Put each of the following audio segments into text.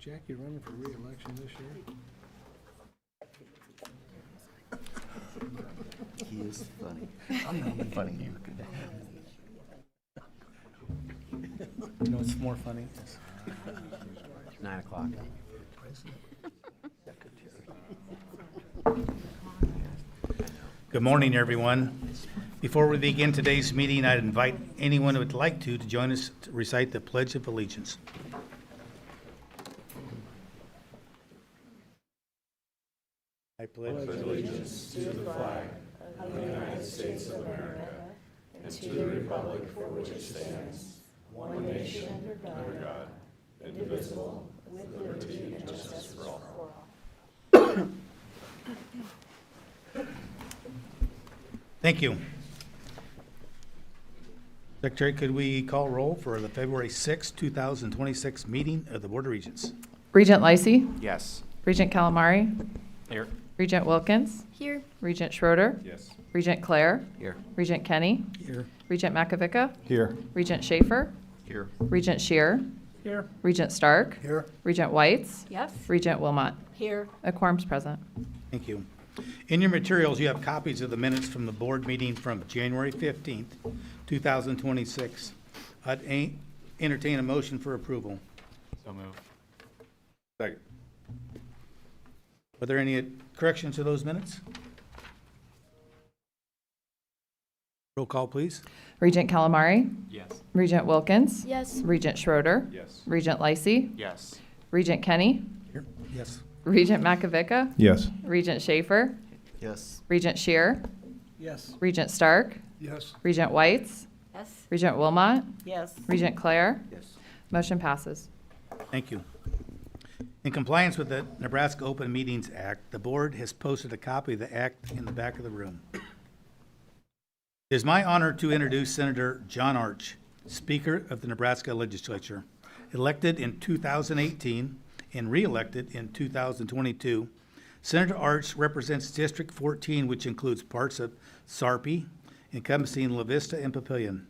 Jackie running for re-election this year? He is funny. I'm not funny. You know what's more funny? 9 o'clock. Good morning, everyone. Before we begin today's meeting, I'd invite anyone who would like to join us to recite the Pledge of Allegiance. I pledge allegiance to the flag of the United States of America and to the republic for which it stands, one nation, under God, indivisible, with liberty and justice for all. Thank you. Secretary, could we call roll for the February 6, 2026 meeting of the Board of Regents? Regent Lacey, Yes. Regent Calamari, Here. Regent Wilkins, Here. Regent Schroeder, Yes. Regent Clare, Here. Regent Kenny, Here. Regent Makovica, Here. Regent Schaefer, Here. Regent Shear, Here. Regent Stark, Here. Regent Whites, Yes. Regent Wilmot. Here. A quorum's present. Thank you. In your materials, you have copies of the minutes from the board meeting from January 15th, 2026. I'd entertain a motion for approval. So move. Second. Are there any corrections to those minutes? Roll call, please. Regent Calamari, Yes. Regent Wilkins, Yes. Regent Schroeder, Yes. Regent Lacey, Yes. Regent Kenny, Here. Yes. Regent Makovica, Yes. Regent Schaefer, Yes. Regent Shear, Yes. Regent Stark, Yes. Regent Whites, Yes. Regent Wilmot, Yes. Regent Clare. Yes. Motion passes. Thank you. In compliance with the Nebraska Open Meetings Act, the board has posted a copy of the act in the back of the room. It is my honor to introduce Senator John Arch, Speaker of the Nebraska Legislature. Elected in 2018 and re-elected in 2022, Senator Arch represents District 14, which includes parts of Sarpy, encompassing La Vista and Papillion.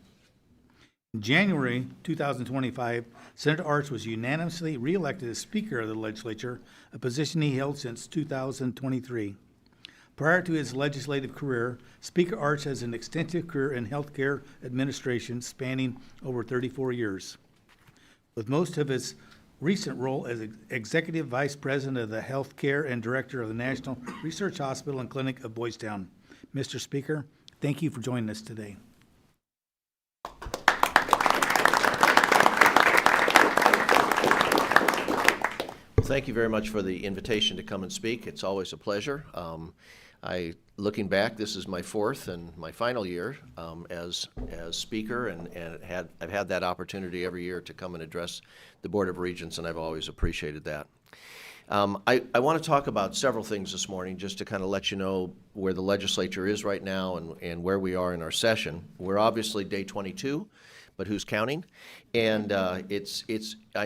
In January 2025, Senator Arch was unanimously re-elected as Speaker of the Legislature, a position he held since 2023. Prior to his legislative career, Speaker Arch has an extensive career in healthcare administration spanning over 34 years, with most of his recent role as Executive Vice President of the Healthcare and Director of the National Research Hospital and Clinic of Boys Town. Mr. Speaker, thank you for joining us today. Thank you very much for the invitation to come and speak. It's always a pleasure. Looking back, this is my fourth and my final year as speaker, and I've had that opportunity every year to come and address the Board of Regents, and I've always appreciated that. I want to talk about several things this morning, just to kind of let you know where the legislature is right now and where we are in our session. We're obviously day 22. But who's counting? And I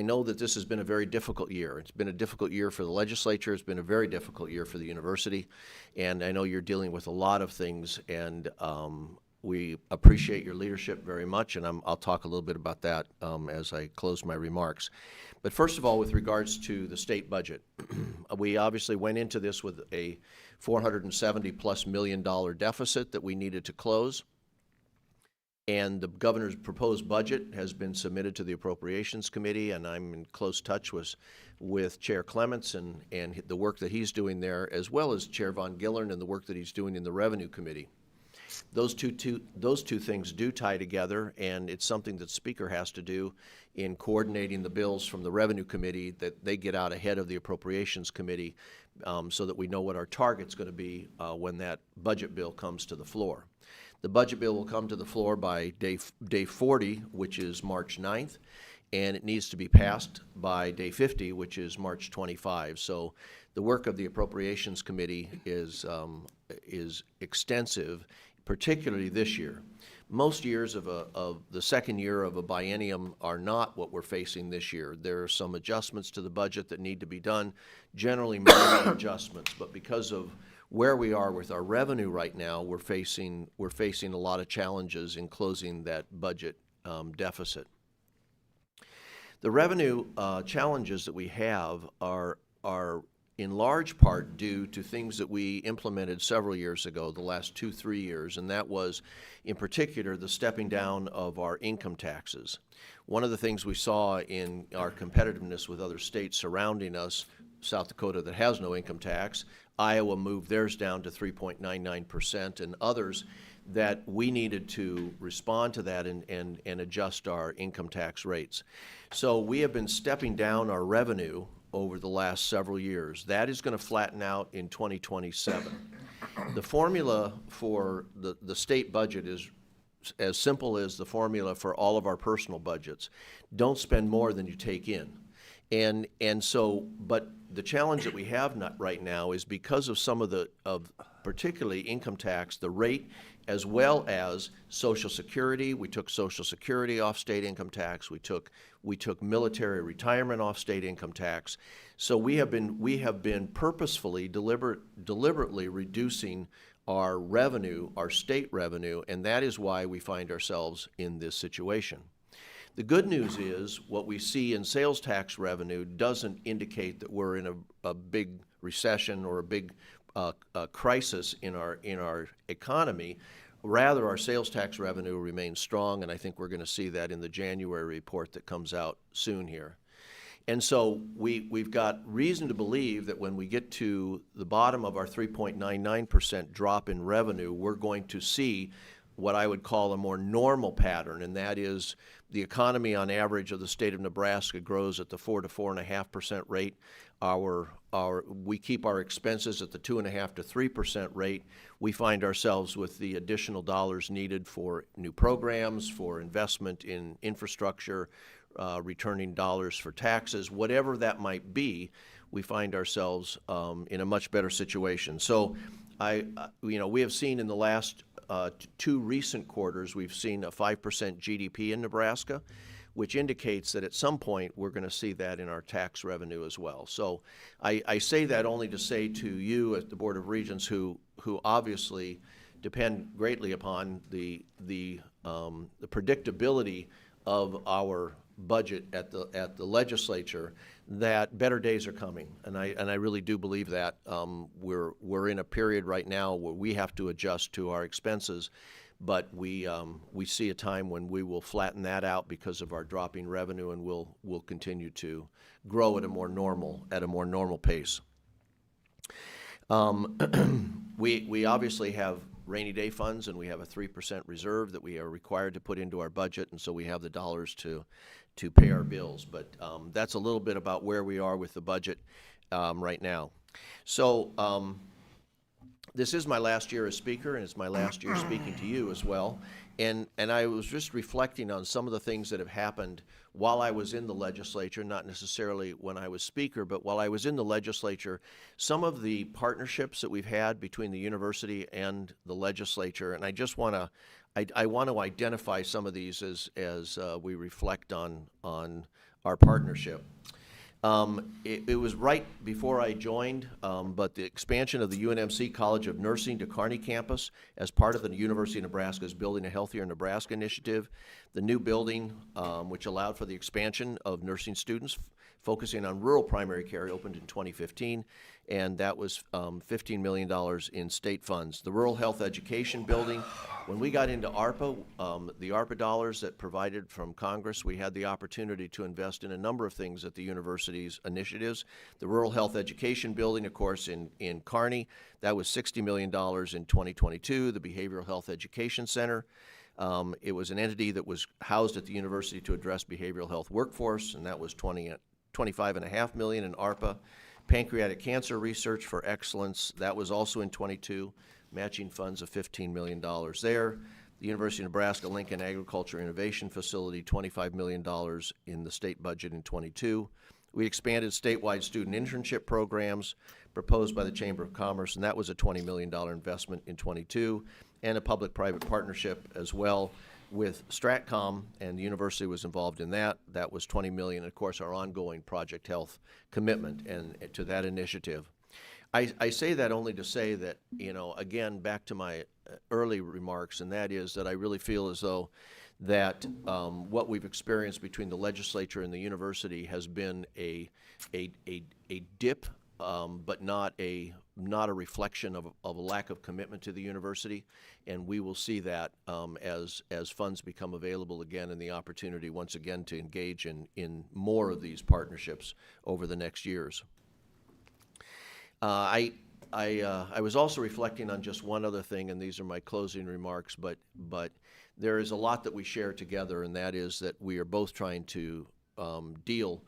know that this has been a very difficult year. It's been a difficult year for the legislature. It's been a very difficult year for the university. And I know you're dealing with a lot of things, and we appreciate your leadership very much, and I'll talk a little bit about that as I close my remarks. But first of all, with regards to the state budget, we obviously went into this with a $470+ million deficit that we needed to close. And the governor's proposed budget has been submitted to the Appropriations Committee, and I'm in close touch with Chair Clements and the work that he's doing there, as well as Chair Von Gillern and the work that he's doing in the Revenue Committee. Those two things do tie together, and it's something that Speaker has to do in coordinating the bills from the Revenue Committee, that they get out ahead of the Appropriations Committee so that we know what our target's going to be when that budget bill comes to the floor. The budget bill will come to the floor by day 40, which is March 9th, and it needs to be passed by day 50, which is March 25. So the work of the Appropriations Committee is extensive, particularly this year. Most years of the second year of a biennium are not what we're facing this year. There are some adjustments to the budget that need to be done, generally minor adjustments, but because of where we are with our revenue right now, we're facing a lot of challenges in closing that budget deficit. The revenue challenges that we have are in large part due to things that we implemented several years ago, the last 2-3 years, and that was, in particular, the stepping down of our income taxes. One of the things we saw in our competitiveness with other states surrounding us, South Dakota that has no income tax, Iowa moved theirs down to 3.99%, and others, that we needed to respond to that and adjust our income tax rates. So we have been stepping down our revenue over the last several years. That is going to flatten out in 2027. The formula for the state budget is as simple as the formula for all of our personal budgets. Don't spend more than you take in. And so, but the challenge that we have right now is because of some of particularly income tax, the rate, as well as Social Security. We took Social Security off state income tax. We took military retirement off state income tax. So we have been purposefully, deliberately reducing our revenue, our state revenue, and that is why we find ourselves in this situation. The good news is what we see in sales tax revenue doesn't indicate that we're in a big recession or a big crisis in our economy. Rather, our sales tax revenue remains strong, and I think we're going to see that in the January report that comes out soon here. And so we've got reason to believe that when we get to the bottom of our 3.99% drop in revenue, we're going to see what I would call a more normal pattern, and that is the economy on average of the state of Nebraska grows at the 4 to 4.5% rate. We keep our expenses at the 2.5 to 3% rate. We find ourselves with the additional dollars needed for new programs, for investment in infrastructure, returning dollars for taxes, whatever that might be. We find ourselves in a much better situation. So, we have seen in the last 2 recent quarters, we've seen a 5% GDP in Nebraska, which indicates that at some point we're going to see that in our tax revenue as well. So I say that only to say to you at the Board of Regents, who obviously depend greatly upon the predictability of our budget at the legislature, that better days are coming, and I really do believe that. We're in a period right now where we have to adjust to our expenses, but we see a time when we will flatten that out because of our dropping revenue, and we'll continue to grow at a more normal pace. We obviously have rainy day funds, and we have a 3% reserve that we are required to put into our budget, and so we have the dollars to pay our bills. But that's a little bit about where we are with the budget right now. So this is my last year as speaker, and it's my last year speaking to you as well. And I was just reflecting on some of the things that have happened while I was in the legislature, not necessarily when I was speaker, but while I was in the legislature, some of the partnerships that we've had between the university and the legislature, and I just want to identify some of these as we reflect on our partnership. It was right before I joined, but the expansion of the UNMC College of Nursing to Kearney campus as part of the University of Nebraska's Building a Healthier Nebraska initiative, the new building, which allowed for the expansion of nursing students, focusing on rural primary care, opened in 2015, and that was $15 million in state funds. The Rural Health Education Building, when we got into ARPA, the ARPA dollars that provided from Congress, we had the opportunity to invest in a number of things at the university's initiatives. The Rural Health Education Building, of course, in Kearney, that was $60 million in 2022. The Behavioral Health Education Center, it was an entity that was housed at the university to address behavioral health workforce, and that was $25.5 million in ARPA. Pancreatic cancer research for excellence, that was also in 22, matching funds of $15 million there. The University of Nebraska Lincoln Agriculture Innovation Facility, $25 million in the state budget in 22. We expanded statewide student internship programs proposed by the Chamber of Commerce, and that was a $20 million investment in 22, and a public-private partnership as well with Stratcom, and the university was involved in that. That was $20 million, and of course, our ongoing Project Health commitment and to that initiative. I say that only to say that, again, back to my early remarks, and that is that I really feel as though that what we've experienced between the legislature and the university has been a dip, but not a reflection of a lack of commitment to the university, and we will see that as funds become available again and the opportunity once again to engage in more of these partnerships over the next years. I was also reflecting on just one other thing, and these are my closing remarks, but there is a lot that we share together, and that is that we are both trying to deal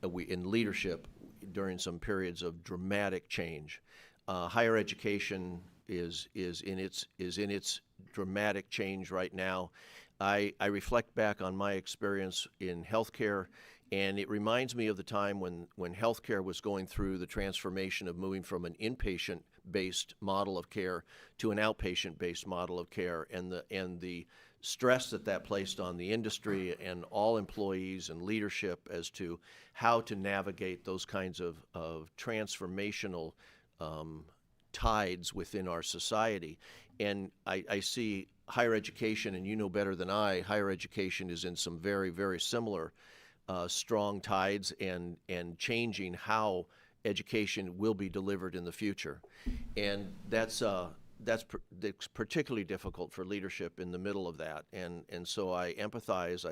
in leadership during some periods of dramatic change. Higher education is in its dramatic change right now. I reflect back on my experience in healthcare, and it reminds me of the time when healthcare was going through the transformation of moving from an inpatient-based model of care to an outpatient-based model of care, and the stress that placed on the industry and all employees and leadership as to how to navigate those kinds of transformational tides within our society. And I see higher education, and you know better than I, higher education is in some very, very similar strong tides and changing how education will be delivered in the future. And that's particularly difficult for leadership in the middle of that. And so I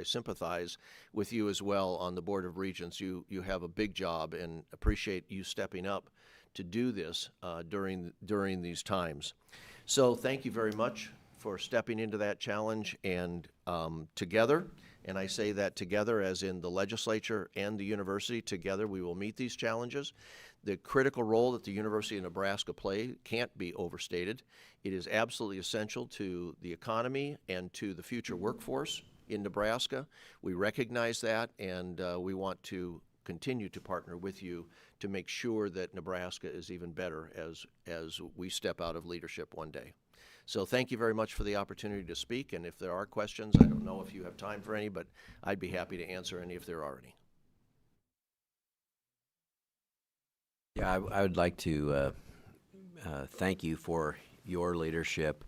sympathize with you as well on the Board of Regents. You have a big job, and appreciate you stepping up to do this during these times. So thank you very much for stepping into that challenge, and together, and I say that together as in the legislature and the university, together we will meet these challenges. The critical role that the University of Nebraska play can't be overstated. It is absolutely essential to the economy and to the future workforce in Nebraska. We recognize that, and we want to continue to partner with you to make sure that Nebraska is even better as we step out of leadership one day. So thank you very much for the opportunity to speak, and if there are questions, I don't know if you have time for any, but I'd be happy to answer any if there are any. Yeah, I would like to thank you for your leadership.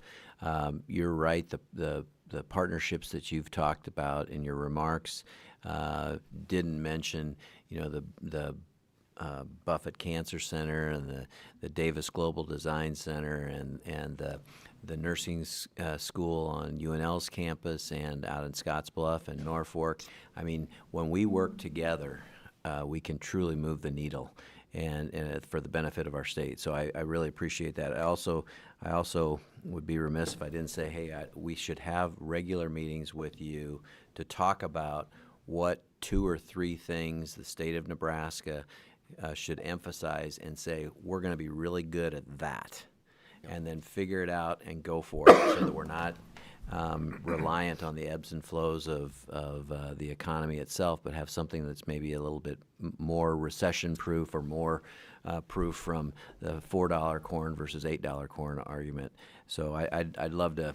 You're right, the partnerships that you've talked about in your remarks didn't mention, the Buffett Cancer Center and the Davis Global Design Center and the nursing school on UNL's campus and out in Scottsbluff and Norfolk. I mean, when we work together, we can truly move the needle and for the benefit of our state. So I really appreciate that. I also would be remiss if I didn't say, hey, we should have regular meetings with you to talk about what 2 or 3 things the state of Nebraska should emphasize and say, we're going to be really good at that, and then figure it out and go for it so that we're not reliant on the ebbs and flows of the economy itself, but have something that's maybe a little bit more recession-proof or more proof from the $4 corn versus $8 corn argument. So I'd love to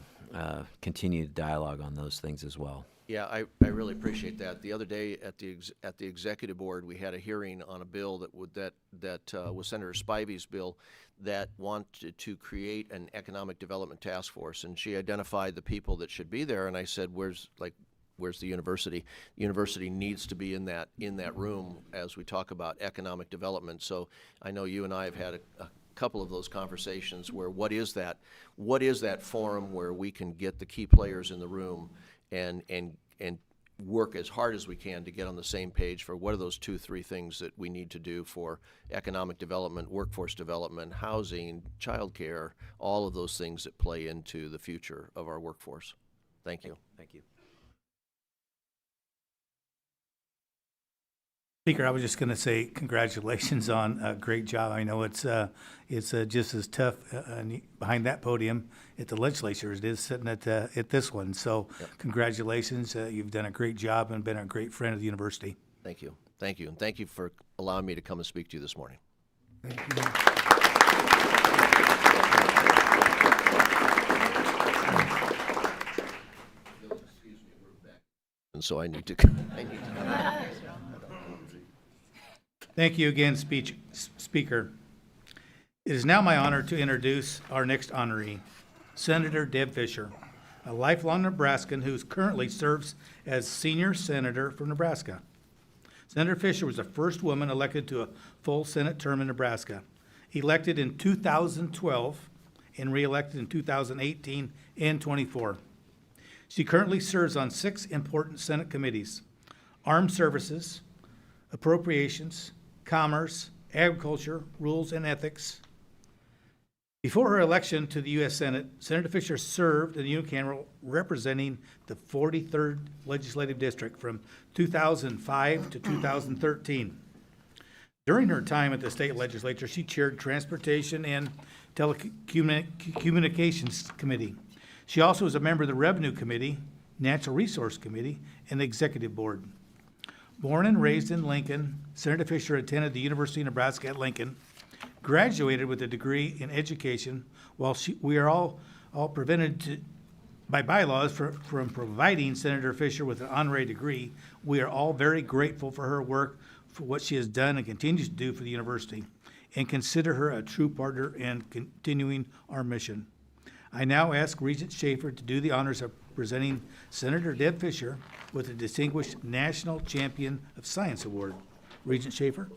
continue the dialogue on those things as well. Yeah, I really appreciate that. The other day at the executive board, we had a hearing on a bill that was Senator Spivey's bill that wanted to create an economic development task force, and she identified the people that should be there. And I said, "Where's the university? The university needs to be in that room as we talk about economic development." So I know you and I have had a couple of those conversations where what is that forum where we can get the key players in the room and work as hard as we can to get on the same page for what are those 2-3 things that we need to do for economic development, workforce development, housing, childcare, all of those things that play into the future of our workforce. Thank you. Thank you. Speaker, I was just going to say congratulations on a great job. I know it's just as tough behind that podium at the legislature as it is sitting at this one. So Congratulations. You've done a great job and been a great friend of the university. Thank you. Thank you. And thank you for allowing me to come and speak to you this morning. Thank you. And so I need to Thank you again, Speaker. It is now my honor to introduce our next honoree, Senator Deb Fisher. a lifelong Nebraskan who currently serves as senior senator from Nebraska. Senator Fisher was the first woman elected to a full Senate term in Nebraska. Elected in 2012 and reelected in 2018 and 24. She currently serves on 6 important Senate committees: Armed Services, Appropriations, Commerce, Agriculture, Rules and Ethics. Before her election to the U.S. Senate, Senator Fisher served in the unicameral representing the 43rd Legislative District from 2005 to 2013. During her time at the state legislature, she chaired Transportation and Telecommunications Committee. She also was a member of the Revenue Committee, Natural Resource Committee, and the Executive Board. Born and raised in Lincoln, Senator Fisher attended the University of Nebraska at Lincoln, graduated with a degree in education. While we are all prevented by bylaws from providing Senator Fisher with an honorary degree, we are all very grateful for her work, for what she has done and continues to do for the university, and consider her a true partner in continuing our mission. I now ask Regent Schaefer to do the honors of presenting Senator Deb Fisher with the Distinguished National Champion of Science Award. Regent Schaefer.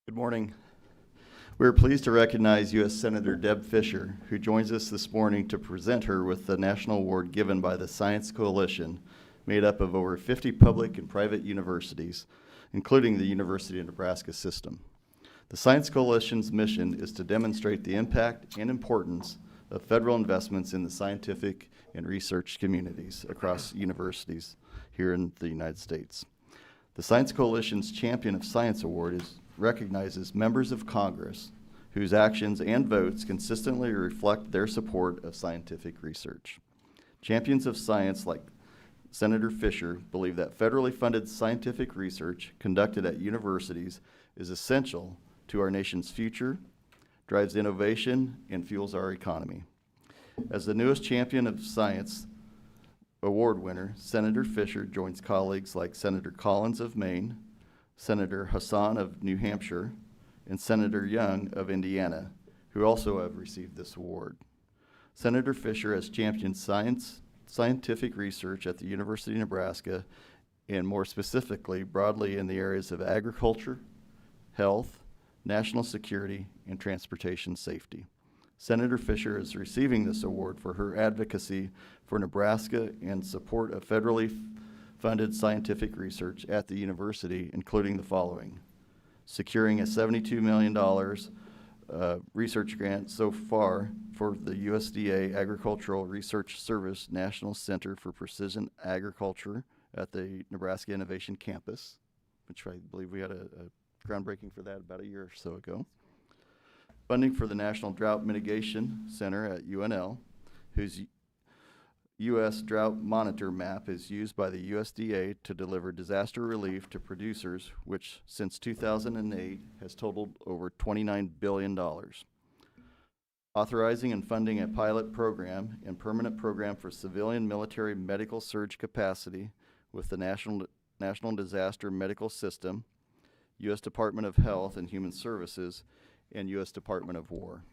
Good morning. We are pleased to recognize U.S. Senator Deb Fisher, who joins us this morning to present her with the national award given by the Science Coalition, made up of over 50 public and private universities, including the University of Nebraska system. The Science Coalition's mission is to demonstrate the impact and importance of federal investments in the scientific and research communities across universities here in the United States. The Science Coalition's Champion of Science Award recognizes members of Congress whose actions and votes consistently reflect their support of scientific research. Champions of science like Senator Fisher believe that federally funded scientific research conducted at universities is essential to our nation's future, drives innovation, and fuels our economy. As the newest Champion of Science Award winner, Senator Fisher joins colleagues like Senator Collins of Maine, Senator Hassan of New Hampshire, and Senator Young of Indiana, who also have received this award. Senator Fisher has championed scientific research at the University of Nebraska, and more specifically, broadly in the areas of agriculture, health, national security, and transportation safety. Senator Fisher is receiving this award for her advocacy for Nebraska and support of federally funded scientific research at the university, including the following: securing a $72 million research grant so far for the USDA Agricultural Research Service National Center for Precision Agriculture at the Nebraska Innovation Campus, which I believe we had a groundbreaking for that about a year or so ago. Funding for the National Drought Mitigation Center at UNL, whose U.S. Drought Monitor map is used by the USDA to deliver disaster relief to producers, which since 2008 has totaled over $29 billion. Authorizing and funding a pilot program and permanent program for civilian military medical surge capacity with the National Disaster Medical System, U.S. Department of Health and Human Services, and U.S. Department of War.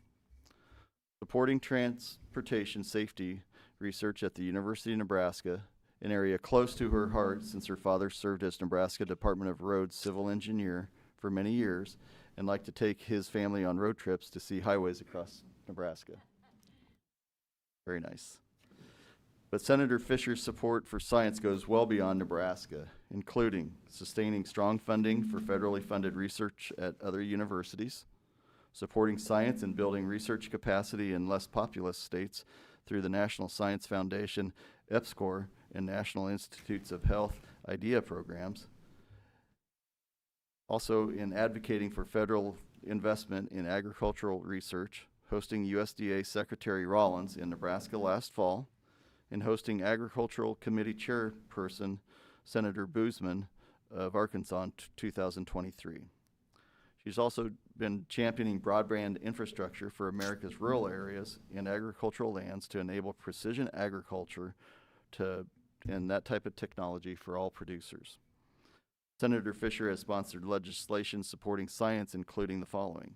Supporting transportation safety research at the University of Nebraska, an area close to her heart since her father served as Nebraska Department of Roads civil engineer for many years and liked to take his family on road trips to see highways across Nebraska. Very nice. But Senator Fisher's support for science goes well beyond Nebraska, including sustaining strong funding for federally funded research at other universities, supporting science and building research capacity in less populous states through the National Science Foundation, EPSCoR, and National Institutes of Health IDEA programs. Also in advocating for federal investment in agricultural research, hosting USDA Secretary Rollins in Nebraska last fall, and hosting Agricultural Committee Chairperson Senator Boozman of Arkansas in 2023. She's also been championing broadband infrastructure for America's rural areas and agricultural lands to enable precision agriculture and that type of technology for all producers. Senator Fisher has sponsored legislation supporting science, including the following: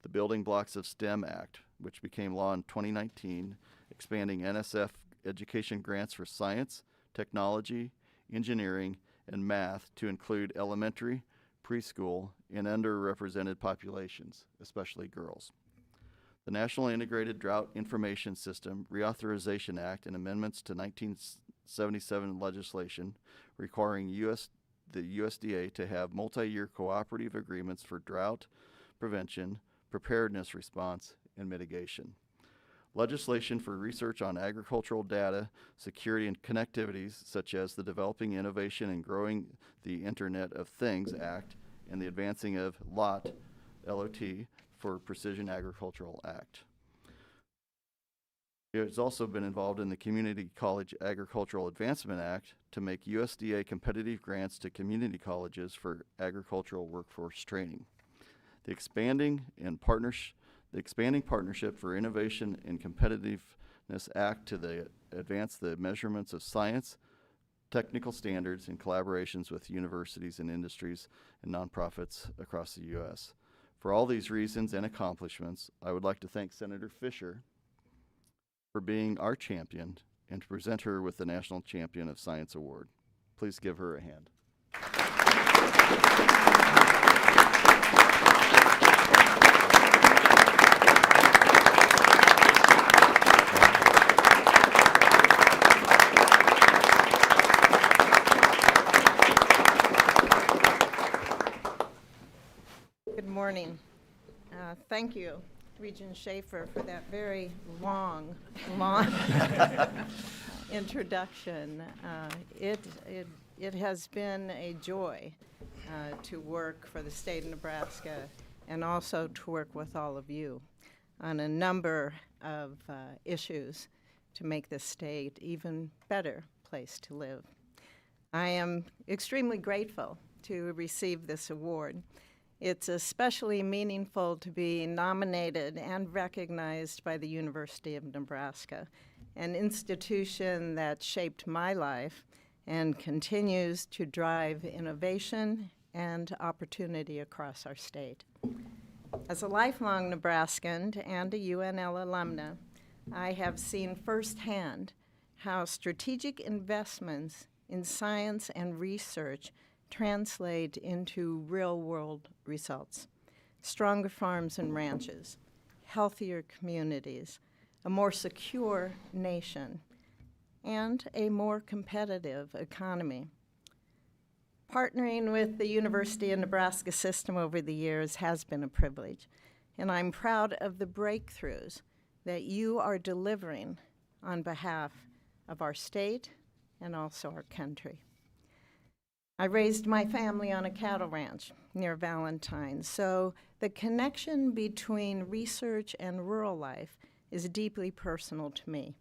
the Building Blocks of STEM Act, which became law in 2019, expanding NSF education grants for science, technology, engineering, and math to include elementary, preschool, and underrepresented populations, especially girls. The National Integrated Drought Information System Reauthorization Act and amendments to 1977 legislation requiring the USDA to have multi-year cooperative agreements for drought prevention, preparedness response, and mitigation. Legislation for research on agricultural data, security, and connectivities, such as the Developing Innovation and Growing the Internet of Things Act and the Advancing of LOT for Precision Agricultural Act. It has also been involved in the Community College Agricultural Advancement Act to make USDA competitive grants to community colleges for agricultural workforce training. The expanding Partnership for Innovation and Competitiveness Act to advance the measurements of science, technical standards, and collaborations with universities and industries and nonprofits across the U.S. For all these reasons and accomplishments, I would like to thank Senator Fisher for being our champion and to present her with the National Champion of Science Award. Please give her a hand. Good morning. Thank you, Regent Schaefer, for that very long introduction. It has been a joy to work for the state of Nebraska and also to work with all of you on a number of issues to make this state even better place to live. I am extremely grateful to receive this award. It's especially meaningful to be nominated and recognized by the University of Nebraska, an institution that shaped my life and continues to drive innovation and opportunity across our state. As a lifelong Nebraskan and a UNL alumna, I have seen firsthand how strategic investments in science and research translate into real-world results. Stronger farms and ranches, healthier communities, a more secure nation, and a more competitive economy. Partnering with the University of Nebraska system over the years has been a privilege, and I'm proud of the breakthroughs that you are delivering on behalf of our state and also our country. I raised my family on a cattle ranch near Valentine, so the connection between research and rural life is deeply personal to me.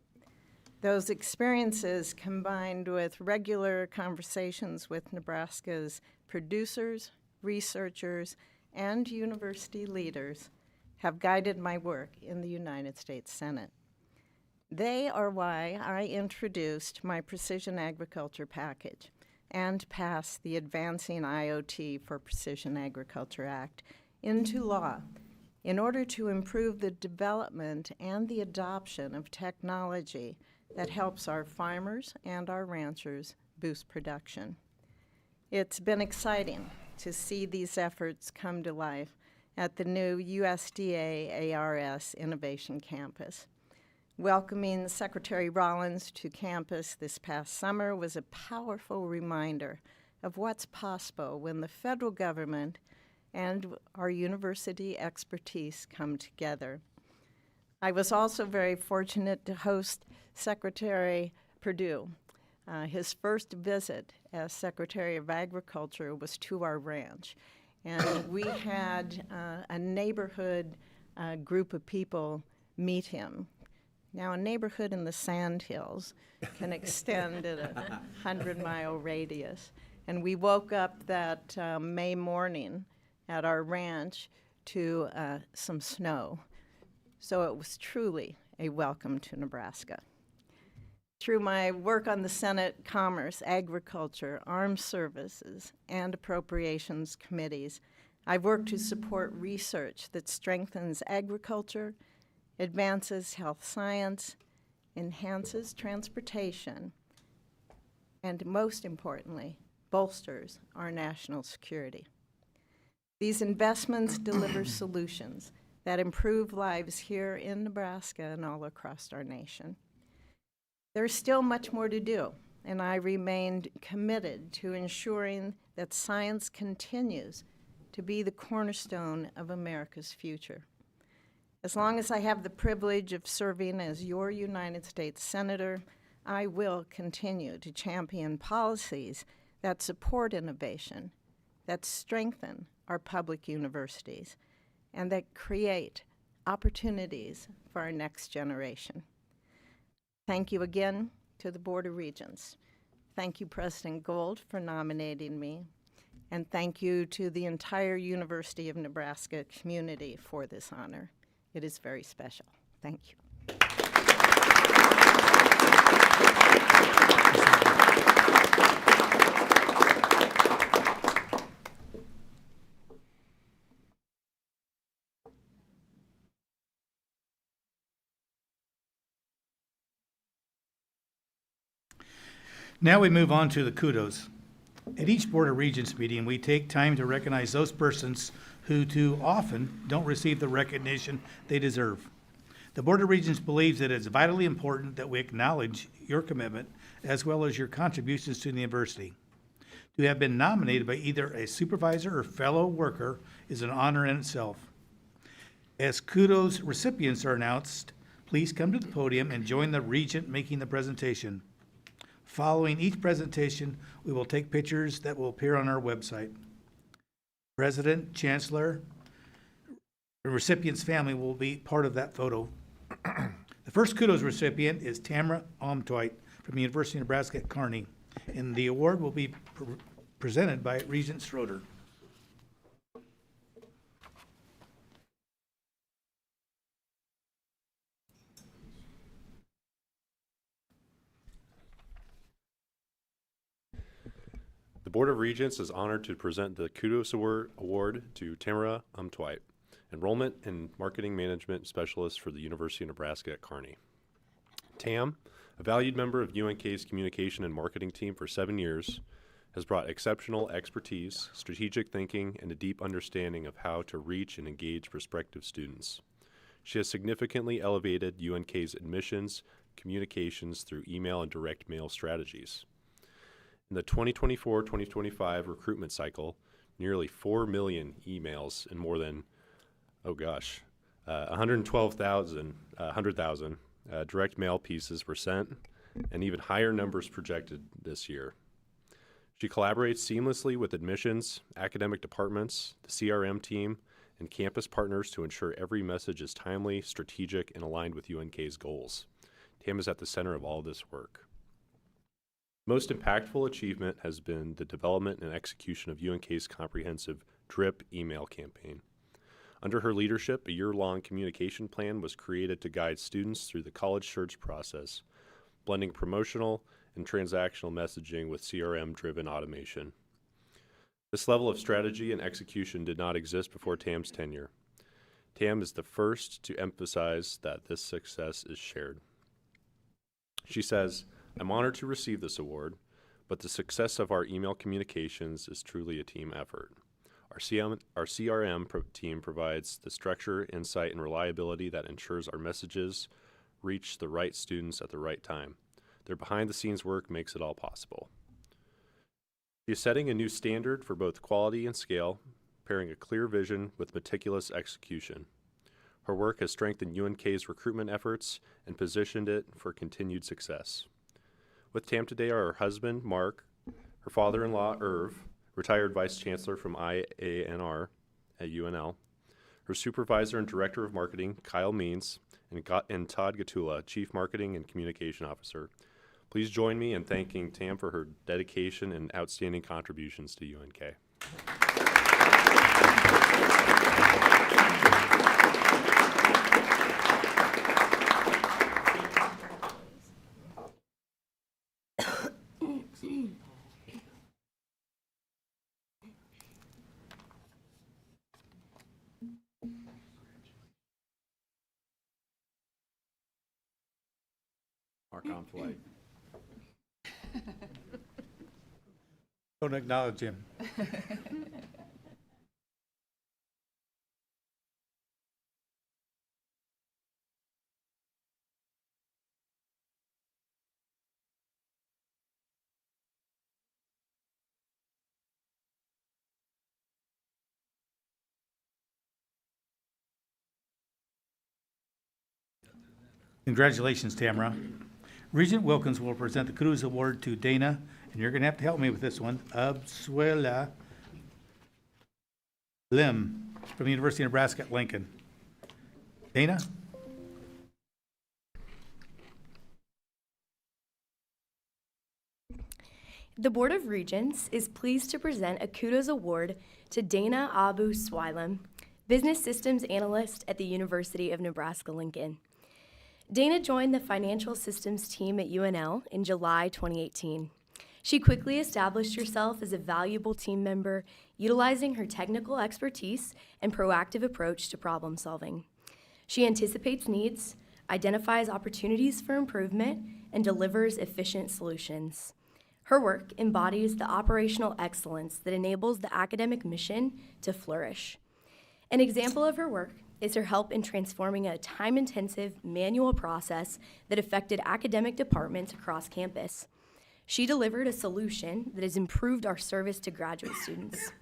Those experiences, combined with regular conversations with Nebraska's producers, researchers, and university leaders, have guided my work in the United States Senate. They are why I introduced my precision agriculture package and passed the Advancing IoT for Precision Agriculture Act into law in order to improve the development and the adoption of technology that helps our farmers and our ranchers boost production. It's been exciting to see these efforts come to life at the new USDA ARS Innovation Campus. Welcoming Secretary Rollins to campus this past summer was a powerful reminder of what's possible when the federal government and our university expertise come together. I was also very fortunate to host Secretary Perdue. His first visit as Secretary of Agriculture was to our ranch, and we had a neighborhood group of people meet him. Now, a neighborhood in the Sandhills can extend at a 100-mile radius. And we woke up that May morning at our ranch to some snow. So it was truly a welcome to Nebraska. Through my work on the Senate Commerce, Agriculture, Armed Services, and Appropriations Committees, I've worked to support research that strengthens agriculture, advances health science, enhances transportation, and most importantly, bolsters our national security. These investments deliver solutions that improve lives here in Nebraska and all across our nation. There's still much more to do, and I remained committed to ensuring that science continues to be the cornerstone of America's future. As long as I have the privilege of serving as your United States Senator, I will continue to champion policies that support innovation, that strengthen our public universities, and that create opportunities for our next generation. Thank you again to the Board of Regents. Thank you, President Gold, for nominating me. And thank you to the entire University of Nebraska community for this honor. It is very special. Thank you. Now we move on to the kudos. At each Board of Regents meeting, we take time to recognize those persons who too often don't receive the recognition they deserve. The Board of Regents believes that it's vitally important that we acknowledge your commitment as well as your contributions to the university. To have been nominated by either a supervisor or fellow worker is an honor in itself. As kudos recipients are announced, please come to the podium and join the regent making the presentation. Following each presentation, we will take pictures that will appear on our website. President, Chancellor, the recipient's family will be part of that photo. The first kudos recipient is Tamara Omtweit from the University of Nebraska at Kearney, and the award will be presented by Regent Schroeder. The Board of Regents is honored to present the Kudos Award to Tamara Umtweit, Enrollment and Marketing Management Specialist for the University of Nebraska at Kearney. Tam, a valued member of UNK's communication and marketing team for 7 years, has brought exceptional expertise, strategic thinking, and a deep understanding of how to reach and engage prospective students. She has significantly elevated UNK's admissions, communications through email and direct mail strategies. In the 2024-2025 recruitment cycle, nearly 4 million emails and more than, 100,000 direct mail pieces were sent, and even higher numbers projected this year. She collaborates seamlessly with admissions, academic departments, the CRM team, and campus partners to ensure every message is timely, strategic, and aligned with UNK's goals. Tam is at the center of all this work. Most impactful achievement has been the development and execution of UNK's comprehensive DRIP email campaign. Under her leadership, a year-long communication plan was created to guide students through the college search process, blending promotional and transactional messaging with CRM-driven automation. This level of strategy and execution did not exist before Tam's tenure. Tam is the first to emphasize that this success is shared. She says, "I'm honored to receive this award, but the success of our email communications is truly a team effort. Our CRM team provides the structure, insight, and reliability that ensures our messages reach the right students at the right time. Their behind-the-scenes work makes it all possible." She is setting a new standard for both quality and scale, pairing a clear vision with meticulous execution. Her work has strengthened UNK's recruitment efforts and positioned it for continued success. With Tam today are her husband, Mark, her father-in-law, Irv, retired vice chancellor from IANR at UNL, her supervisor and director of marketing, Kyle Means, and Todd Gatula, chief marketing and communication officer. Please join me in thanking Tam for her dedication and outstanding contributions to UNK. Mark on flight. Don't acknowledge him. Congratulations, Tamara. Regent Wilkins will present the Kudos Award to Dana, and you're going to have to help me with this one, Absuela Lim from the University of Nebraska at Lincoln. Dana? The Board of Regents is pleased to present a Kudos Award to Dana Abu Swilam, Business Systems Analyst at the University of Nebraska-Lincoln. Dana joined the Financial Systems team at UNL in July 2018. She quickly established herself as a valuable team member, utilizing her technical expertise and proactive approach to problem solving. She anticipates needs, identifies opportunities for improvement, and delivers efficient solutions. Her work embodies the operational excellence that enables the academic mission to flourish. An example of her work is her help in transforming a time-intensive manual process that affected academic departments across campus. She delivered a solution that has improved our service to graduate students.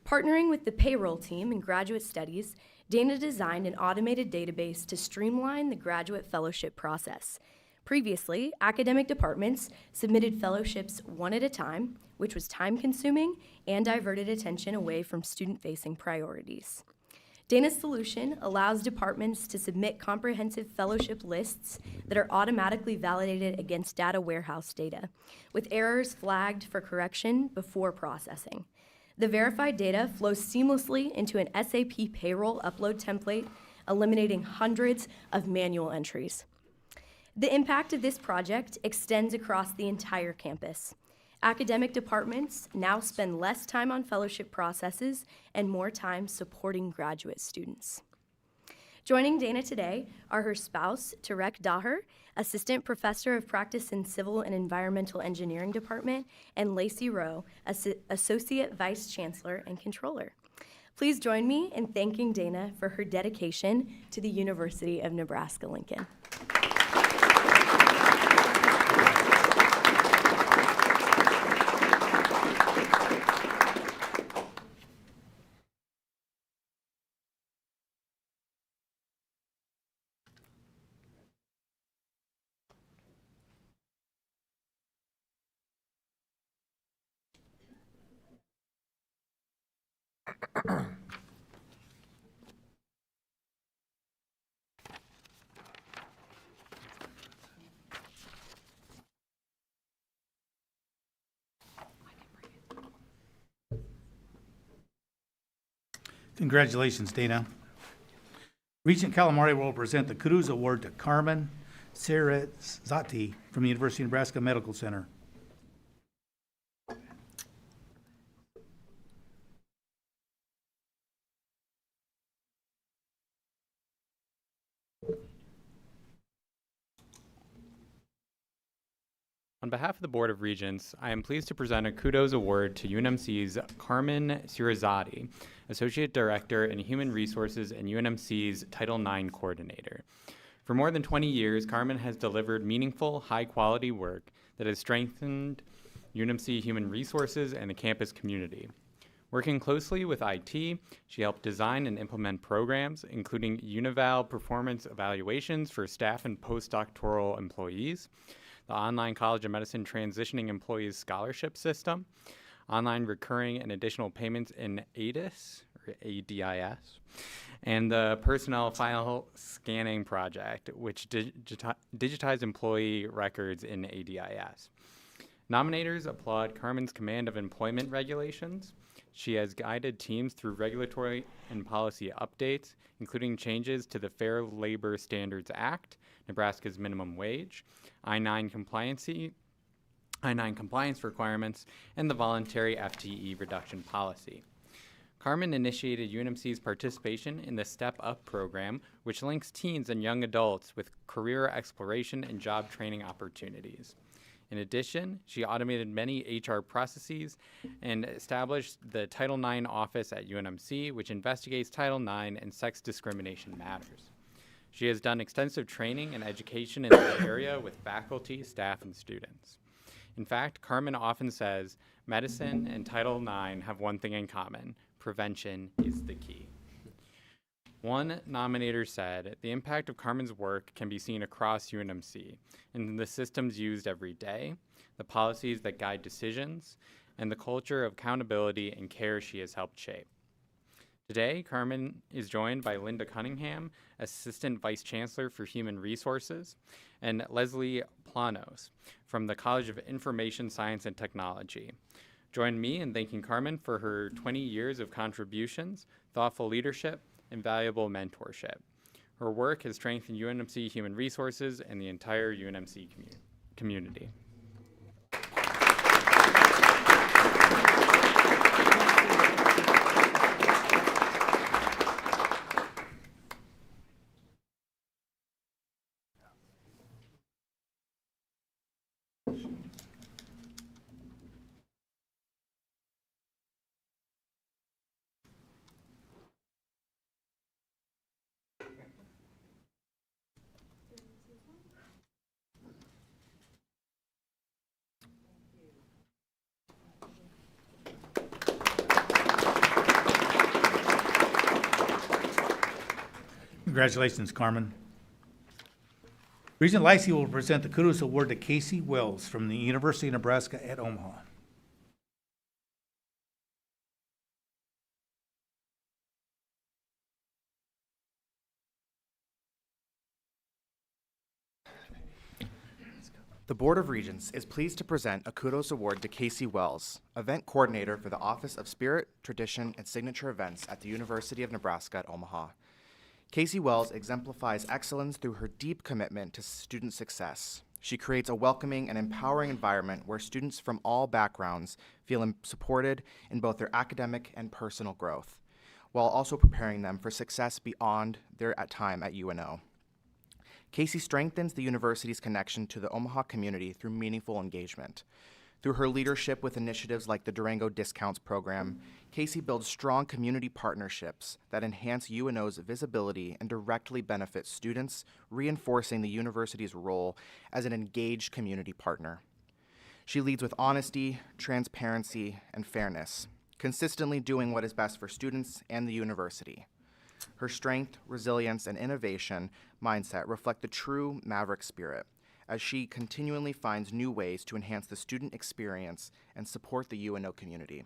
Partnering with the payroll team in graduate studies, Dana designed an automated database to streamline the graduate fellowship process. Previously, academic departments submitted fellowships one at a time, which was time-consuming and diverted attention away from student-facing priorities. Dana's solution allows departments to submit comprehensive fellowship lists that are automatically validated against data warehouse data, with errors flagged for correction before processing. The verified data flows seamlessly into an SAP payroll upload template, eliminating hundreds of manual entries. The impact of this project extends across the entire campus. Academic departments now spend less time on fellowship processes and more time supporting graduate students. Joining Dana today are her spouse, Tarek Daher, Assistant Professor of Practice in Civil and Environmental Engineering Department, and Lacey Rowe, Associate Vice Chancellor and Controller. Please join me in thanking Dana for her dedication to the University of Nebraska-Lincoln. Congratulations, Dana. Regent Calamari will present the Kudos Award to Carmen Serezzati from the University of Nebraska Medical Center. On behalf of the Board of Regents, I am pleased to present a Kudos Award to UNMC's Carmen Serezzati, Associate Director in Human Resources and UNMC's Title IX Coordinator. For more than 20 years, Carmen has delivered meaningful, high-quality work that has strengthened UNMC human resources and the campus community. Working closely with IT, she helped design and implement programs, including Unival performance evaluations for staff and postdoctoral employees, the online College of Medicine Transitioning Employees Scholarship System, online recurring and additional payments in ADIS, or ADIS, and the Personnel File Scanning Project, which digitized employee records in ADIS. Nominators applaud Carmen's command of employment regulations. She has guided teams through regulatory and policy updates, including changes to the Fair Labor Standards Act, Nebraska's minimum wage, I-9 compliance requirements, and the voluntary FTE reduction policy. Carmen initiated UNMC's participation in the Step Up program, which links teens and young adults with career exploration and job training opportunities. In addition, she automated many HR processes and established the Title IX office at UNMC, which investigates Title IX and sex discrimination matters. She has done extensive training and education in the area with faculty, staff, and students. In fact, Carmen often says, medicine and Title IX have one thing in common: prevention is the key. One nominator said, the impact of Carmen's work can be seen across UNMC in the systems used every day, the policies that guide decisions, and the culture of accountability and care she has helped shape. Today, Carmen is joined by Linda Cunningham, Assistant Vice Chancellor for Human Resources, and Leslie Planos from the College of Information Science and Technology. Join me in thanking Carmen for her 20 years of contributions, thoughtful leadership, and valuable mentorship. Her work has strengthened UNMC Human Resources and the entire UNMC community. Congratulations, Carmen. Regent Lacey will present the Kudos Award to Casey Wells from the University of Nebraska at Omaha. The Board of Regents is pleased to present a Kudos Award to Casey Wells, Event Coordinator for the Office of Spirit, Tradition, and Signature Events at the University of Nebraska at Omaha. Casey Wells exemplifies excellence through her deep commitment to student success. She creates a welcoming and empowering environment where students from all backgrounds feel supported in both their academic and personal growth, while also preparing them for success beyond their time at UNO. Casey strengthens the university's connection to the Omaha community through meaningful engagement. Through her leadership with initiatives like the Durango Discounts Program, Casey builds strong community partnerships that enhance UNO's visibility and directly benefit students, reinforcing the university's role as an engaged community partner. She leads with honesty, transparency, and fairness, consistently doing what is best for students and the university. Her strength, resilience, and innovation mindset reflect the true Maverick spirit, as she continually finds new ways to enhance the student experience and support the UNO community.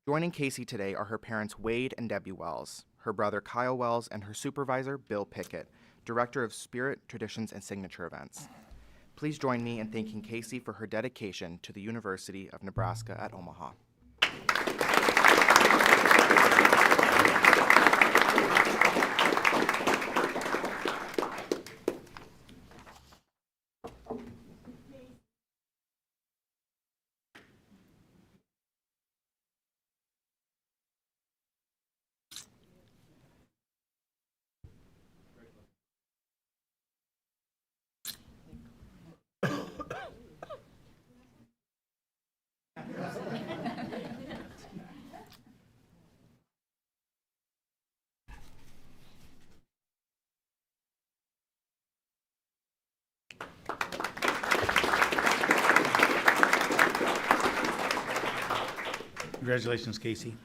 Joining Casey today are her parents Wade and Debbie Wells, her brother Kyle Wells, and her supervisor Bill Pickett, Director of Spirit, Traditions, and Signature Events. Please join me in thanking Casey for her dedication to the University of Nebraska at Omaha. Congratulations, Casey.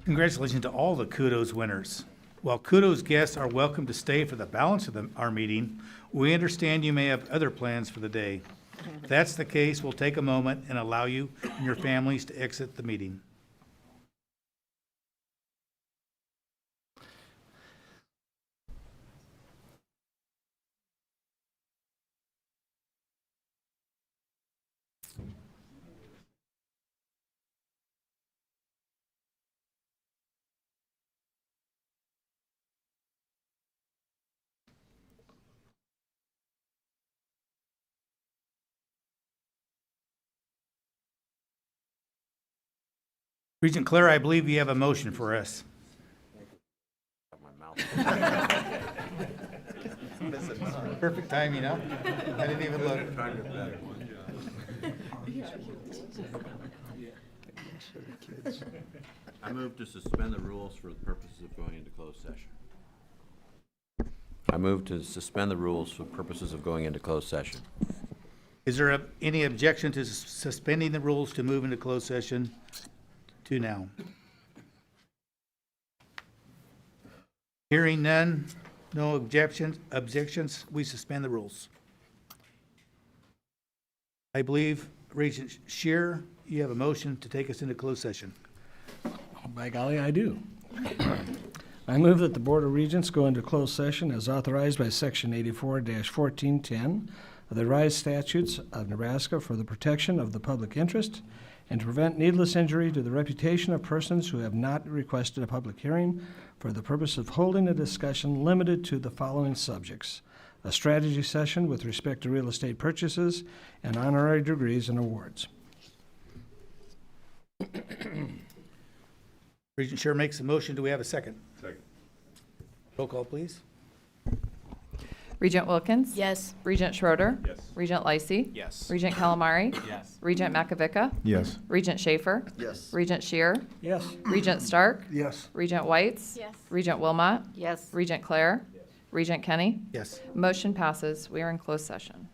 Congratulations to all the Kudos winners. While Kudos guests are welcome to stay for the balance of our meeting, we understand you may have other plans for the day. If that's the case, we'll take a moment and allow you and your families to exit the meeting. Regent Claire, I believe you have a motion for us. Perfect timing, huh? I didn't even look. I move to suspend the rules for the purposes of going into closed session. I move to suspend the rules for purposes of going into closed session. Is there any objection to suspending the rules to move into closed session to now? Hearing none, no objections, we suspend the rules. I believe, Regent Shear, you have a motion to take us into closed session. By golly, I do. I move that the Board of Regents go into closed session as authorized by Section 84-1410 of the revised statutes of Nebraska for the protection of the public interest and to prevent needless injury to the reputation of persons who have not requested a public hearing for the purpose of holding a discussion limited to the following subjects: a strategy session with respect to real estate purchases and honorary degrees and awards. Regent Shear makes a motion. Do we have a second? Second. Roll call, please. Regent Wilkins? Yes. Regent Schroeder? Yes. Regent Lysy? Yes. Regent Calamari? Yes. Regent Makovica? Yes. Regent Schaefer? Yes. Regent Shear? Yes. Regent Stark? Yes. Regent Whites? Yes. Regent Wilmot? Yes. Regent Claire? Regent Kenny? Yes. Motion passes. We are in closed session.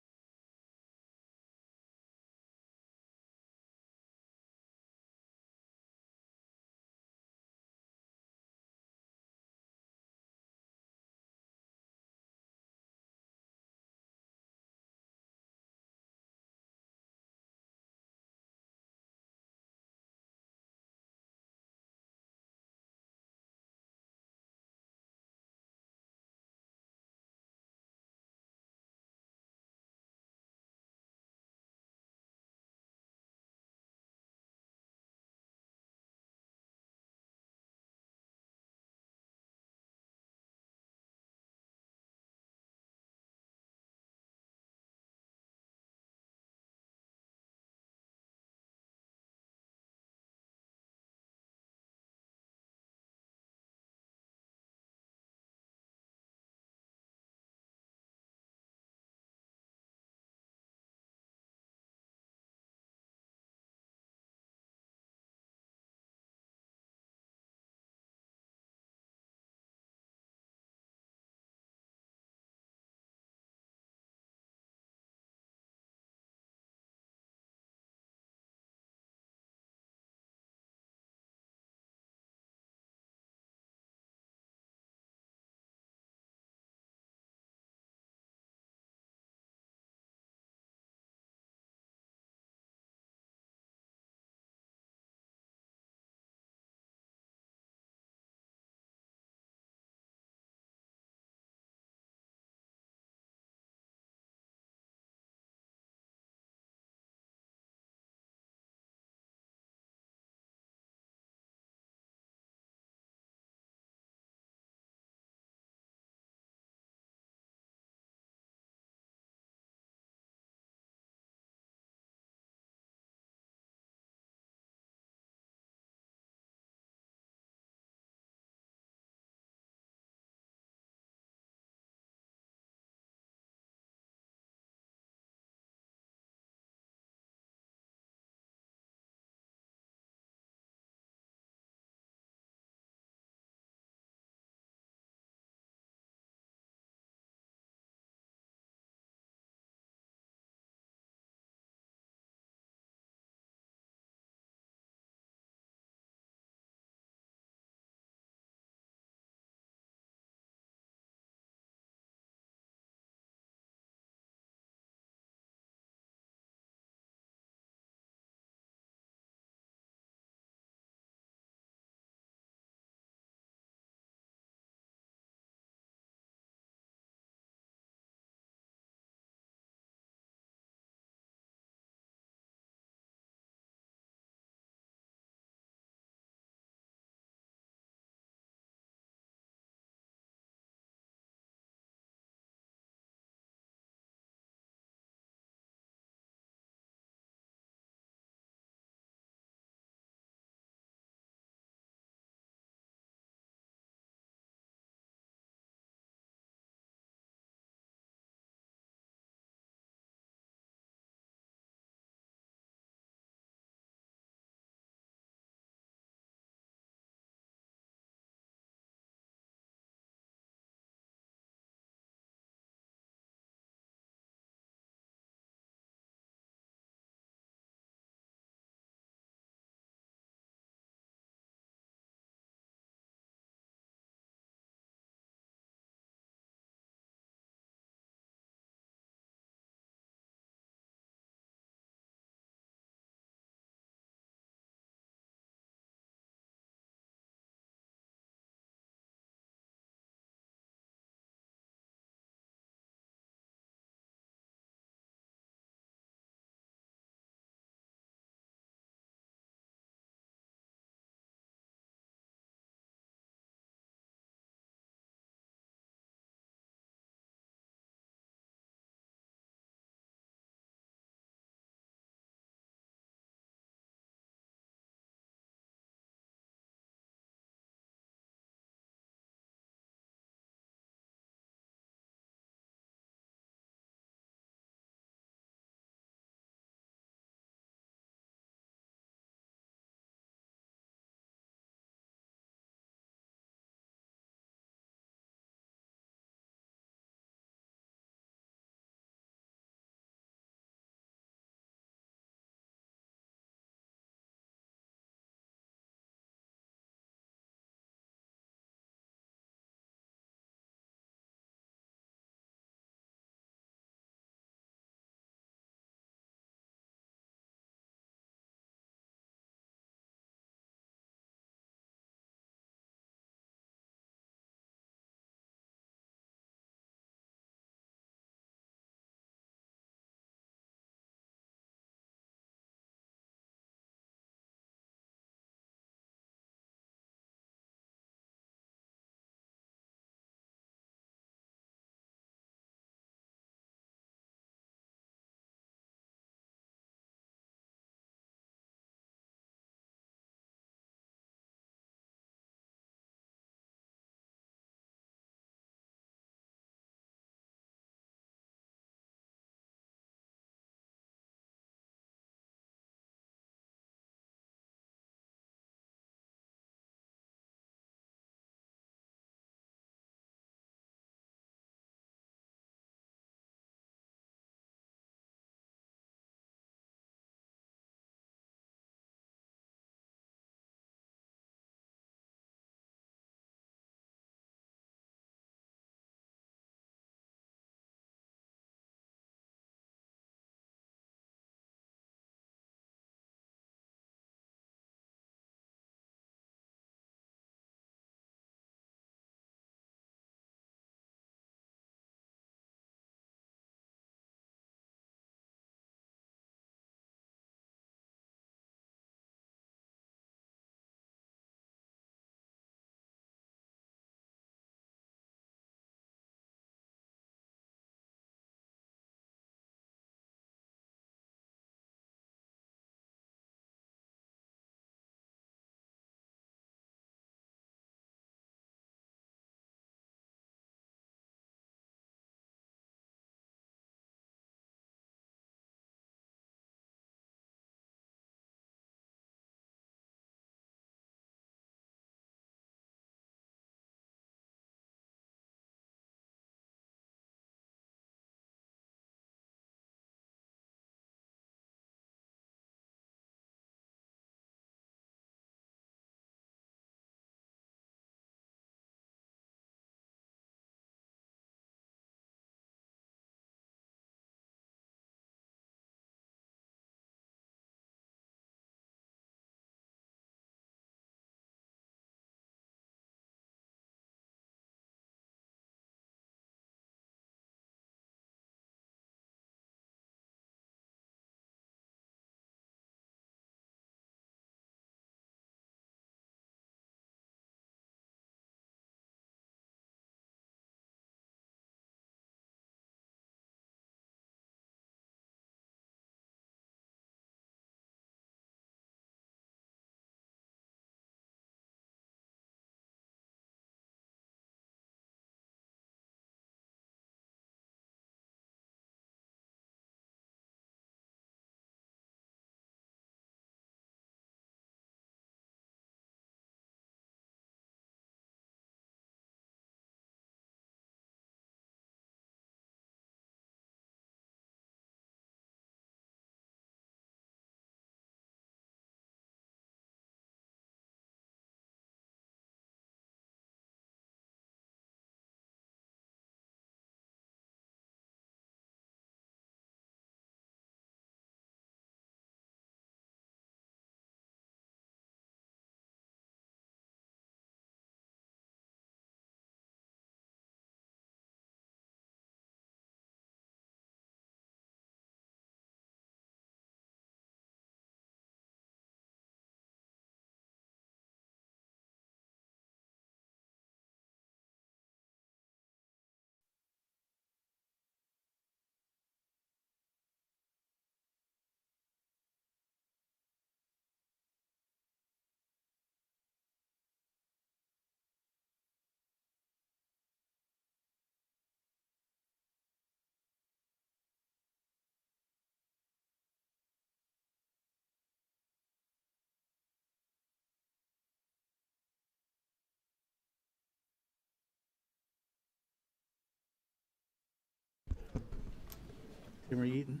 Tim, are you eating?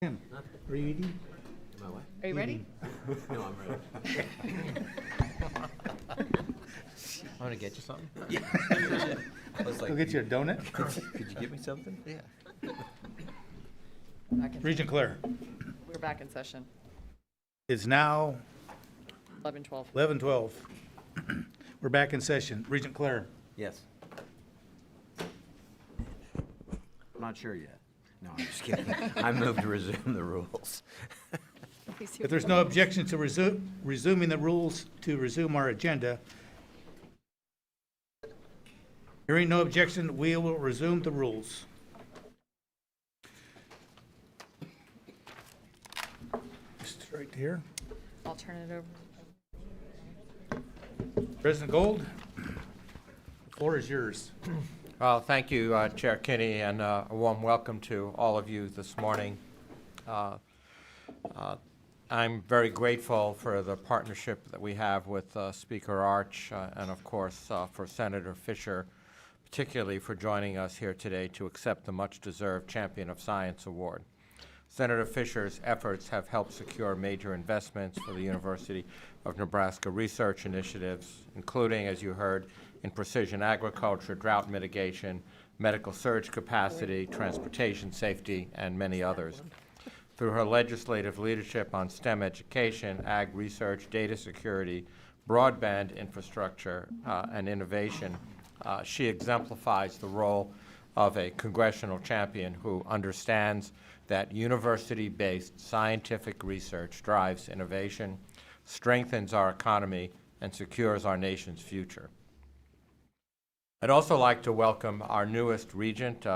Tim, are you eating? Are you ready? No, I'm ready. I'm gonna get you something. Go get you a donut? Could you give me something? Yeah. Regent Claire, We're back in session. it's now 11:12. 11:12. We're back in session. Regent Claire, Yes. I'm not sure yet. No, I'm just kidding. I move to resume the rules. if there's no objection to resuming the rules to resume our agenda, hearing no objection, we will resume the rules. Just right here. I'll turn it over. President Gold, the floor is yours. Well, thank you, Chair Kinney, and a warm welcome to all of you this morning. I'm very grateful for the partnership that we have with Speaker Arch and, of course, for Senator Fisher, particularly for joining us here today to accept the much-deserved Champion of Science Award. Senator Fisher's efforts have helped secure major investments for the University of Nebraska research initiatives, including, as you heard, in precision agriculture, drought mitigation, medical surge capacity, transportation safety, and many others. Through her legislative leadership on STEM education, ag research, data security, broadband infrastructure, and innovation, she exemplifies the role of a congressional champion who understands that university-based scientific research drives innovation, strengthens our economy, and secures our nation's future. I'd also like to welcome our newest regent,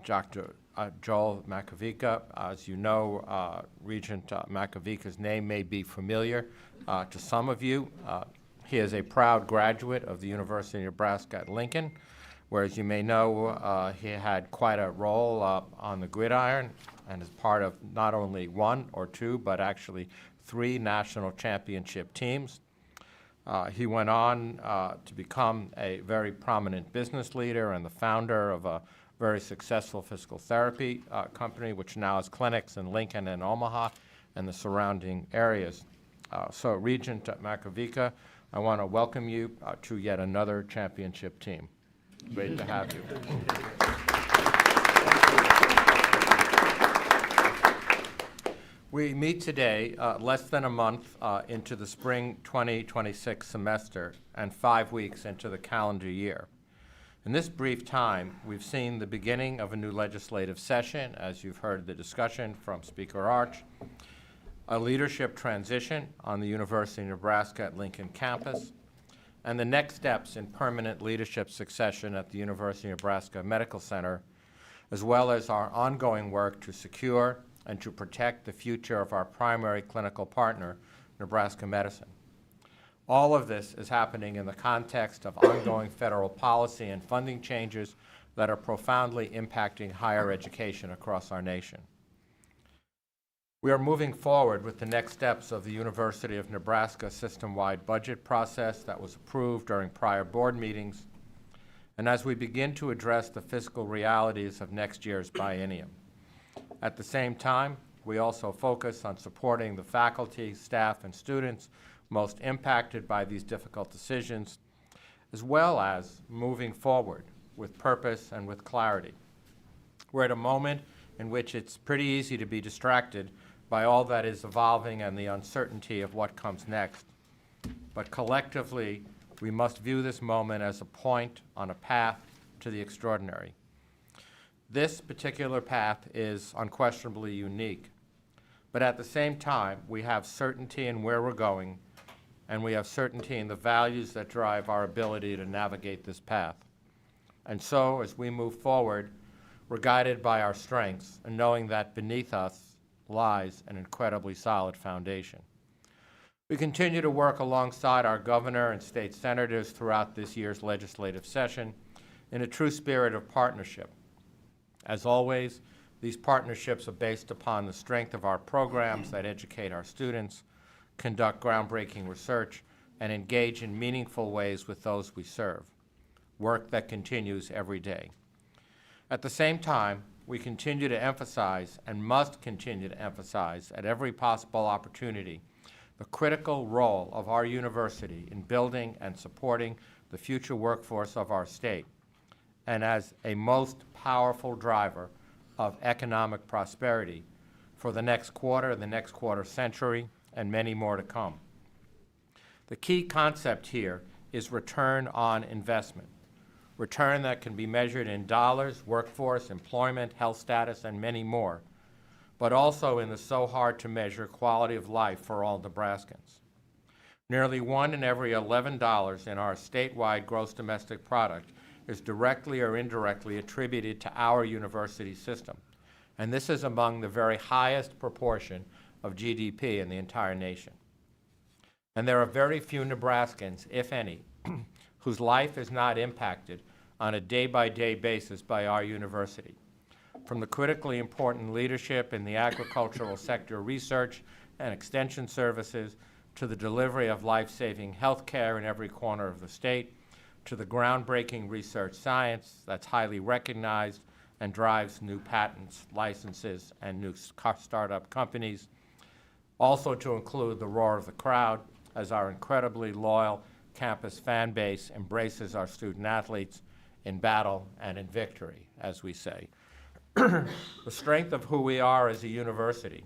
Dr. Joel Makovica. As you know, Regent Makovica's name may be familiar to some of you. He is a proud graduate of the University of Nebraska at Lincoln, where, as you may know, he had quite a role on the gridiron and is part of not only one or two, but actually 3 national championship teams. He went on to become a very prominent business leader and the founder of a very successful physical therapy company, which now has clinics in Lincoln and Omaha and the surrounding areas. So, Regent Makovica, I want to welcome you to yet another championship team. Great to have you. We meet today less than a month into the spring 2026 semester and 5 weeks into the calendar year. In this brief time, we've seen the beginning of a new legislative session, as you've heard the discussion from Speaker Arch, a leadership transition on the University of Nebraska at Lincoln campus, and the next steps in permanent leadership succession at the University of Nebraska Medical Center, as well as our ongoing work to secure and to protect the future of our primary clinical partner, Nebraska Medicine. All of this is happening in the context of ongoing federal policy and funding changes that are profoundly impacting higher education across our nation. We are moving forward with the next steps of the University of Nebraska system-wide budget process that was approved during prior board meetings, and as we begin to address the fiscal realities of next year's biennium. At the same time, we also focus on supporting the faculty, staff, and students most impacted by these difficult decisions, as well as moving forward with purpose and with clarity. We're at a moment in which it's pretty easy to be distracted by all that is evolving and the uncertainty of what comes next. But collectively, we must view this moment as a point on a path to the extraordinary. This particular path is unquestionably unique, but at the same time, we have certainty in where we're going, and we have certainty in the values that drive our ability to navigate this path. And so, as we move forward, we're guided by our strengths and knowing that beneath us lies an incredibly solid foundation. We continue to work alongside our governor and state senators throughout this year's legislative session in a true spirit of partnership. As always, these partnerships are based upon the strength of our programs that educate our students, conduct groundbreaking research, and engage in meaningful ways with those we serve, work that continues every day. At the same time, we continue to emphasize and must continue to emphasize at every possible opportunity the critical role of our university in building and supporting the future workforce of our state, and as a most powerful driver of economic prosperity for the next quarter century, and many more to come. The key concept here is return on investment, return that can be measured in dollars, workforce, employment, health status, and many more, but also in the so hard to measure quality of life for all Nebraskans. Nearly 1 in every $11 in our statewide gross domestic product is directly or indirectly attributed to our university system, and this is among the very highest proportion of GDP in the entire nation. And there are very few Nebraskans, if any, whose life is not impacted on a day-by-day basis by our university. From the critically important leadership in the agricultural sector research and extension services, to the delivery of life-saving health care in every corner of the state, to the groundbreaking research science that's highly recognized and drives new patents, licenses, and new startup companies. Also to include the roar of the crowd, as our incredibly loyal campus fan base embraces our student athletes in battle and in victory, as we say. The strength of who we are as a university,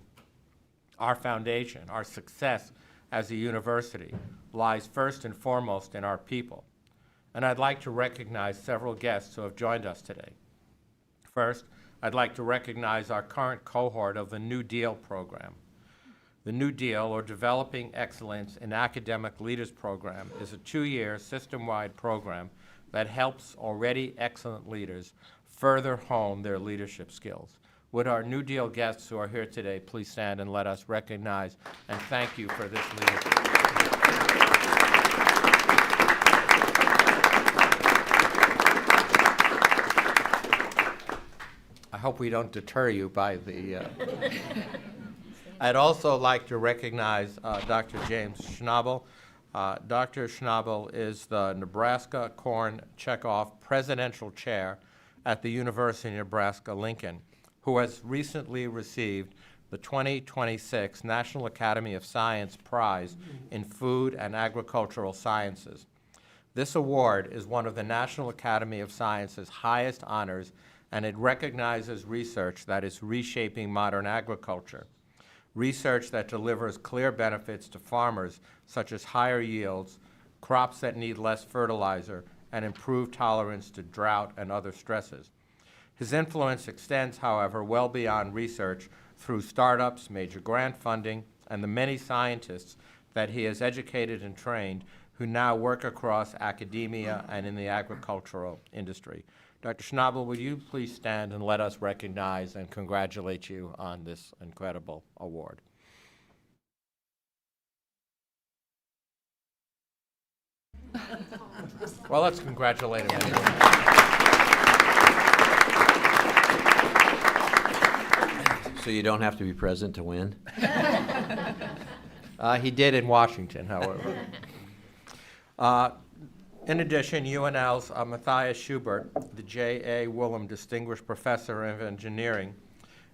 our foundation, our success as a university, lies first and foremost in our people. And I'd like to recognize several guests who have joined us today. First, I'd like to recognize our current cohort of the New Deal program. The New Deal, or Developing Excellence in Academic Leaders program, is a 2-year system-wide program that helps already excellent leaders further hone their leadership skills. Would our New Deal guests who are here today please stand and let us recognize and thank you for this leadership. I hope we don't deter you by the... I'd also like to recognize Dr. James Schnabel. Dr. Schnabel is the Nebraska Corn Checkoff Presidential Chair at the University of Nebraska-Lincoln, who has recently received the 2026 National Academy of Science Prize in Food and Agricultural Sciences. This award is one of the National Academy of Science's highest honors, and it recognizes research that is reshaping modern agriculture. Research that delivers clear benefits to farmers, such as higher yields, crops that need less fertilizer, and improved tolerance to drought and other stresses. His influence extends, however, well beyond research through startups, major grant funding, and the many scientists that he has educated and trained who now work across academia and in the agricultural industry. Dr. Schnabel, would you please stand and let us recognize and congratulate you on this incredible award. Well, let's congratulate him anyway. So you don't have to be present to win? He did in Washington, however. In addition, UNL's Matthias Schubert, the J.A. Willem Distinguished Professor of Engineering,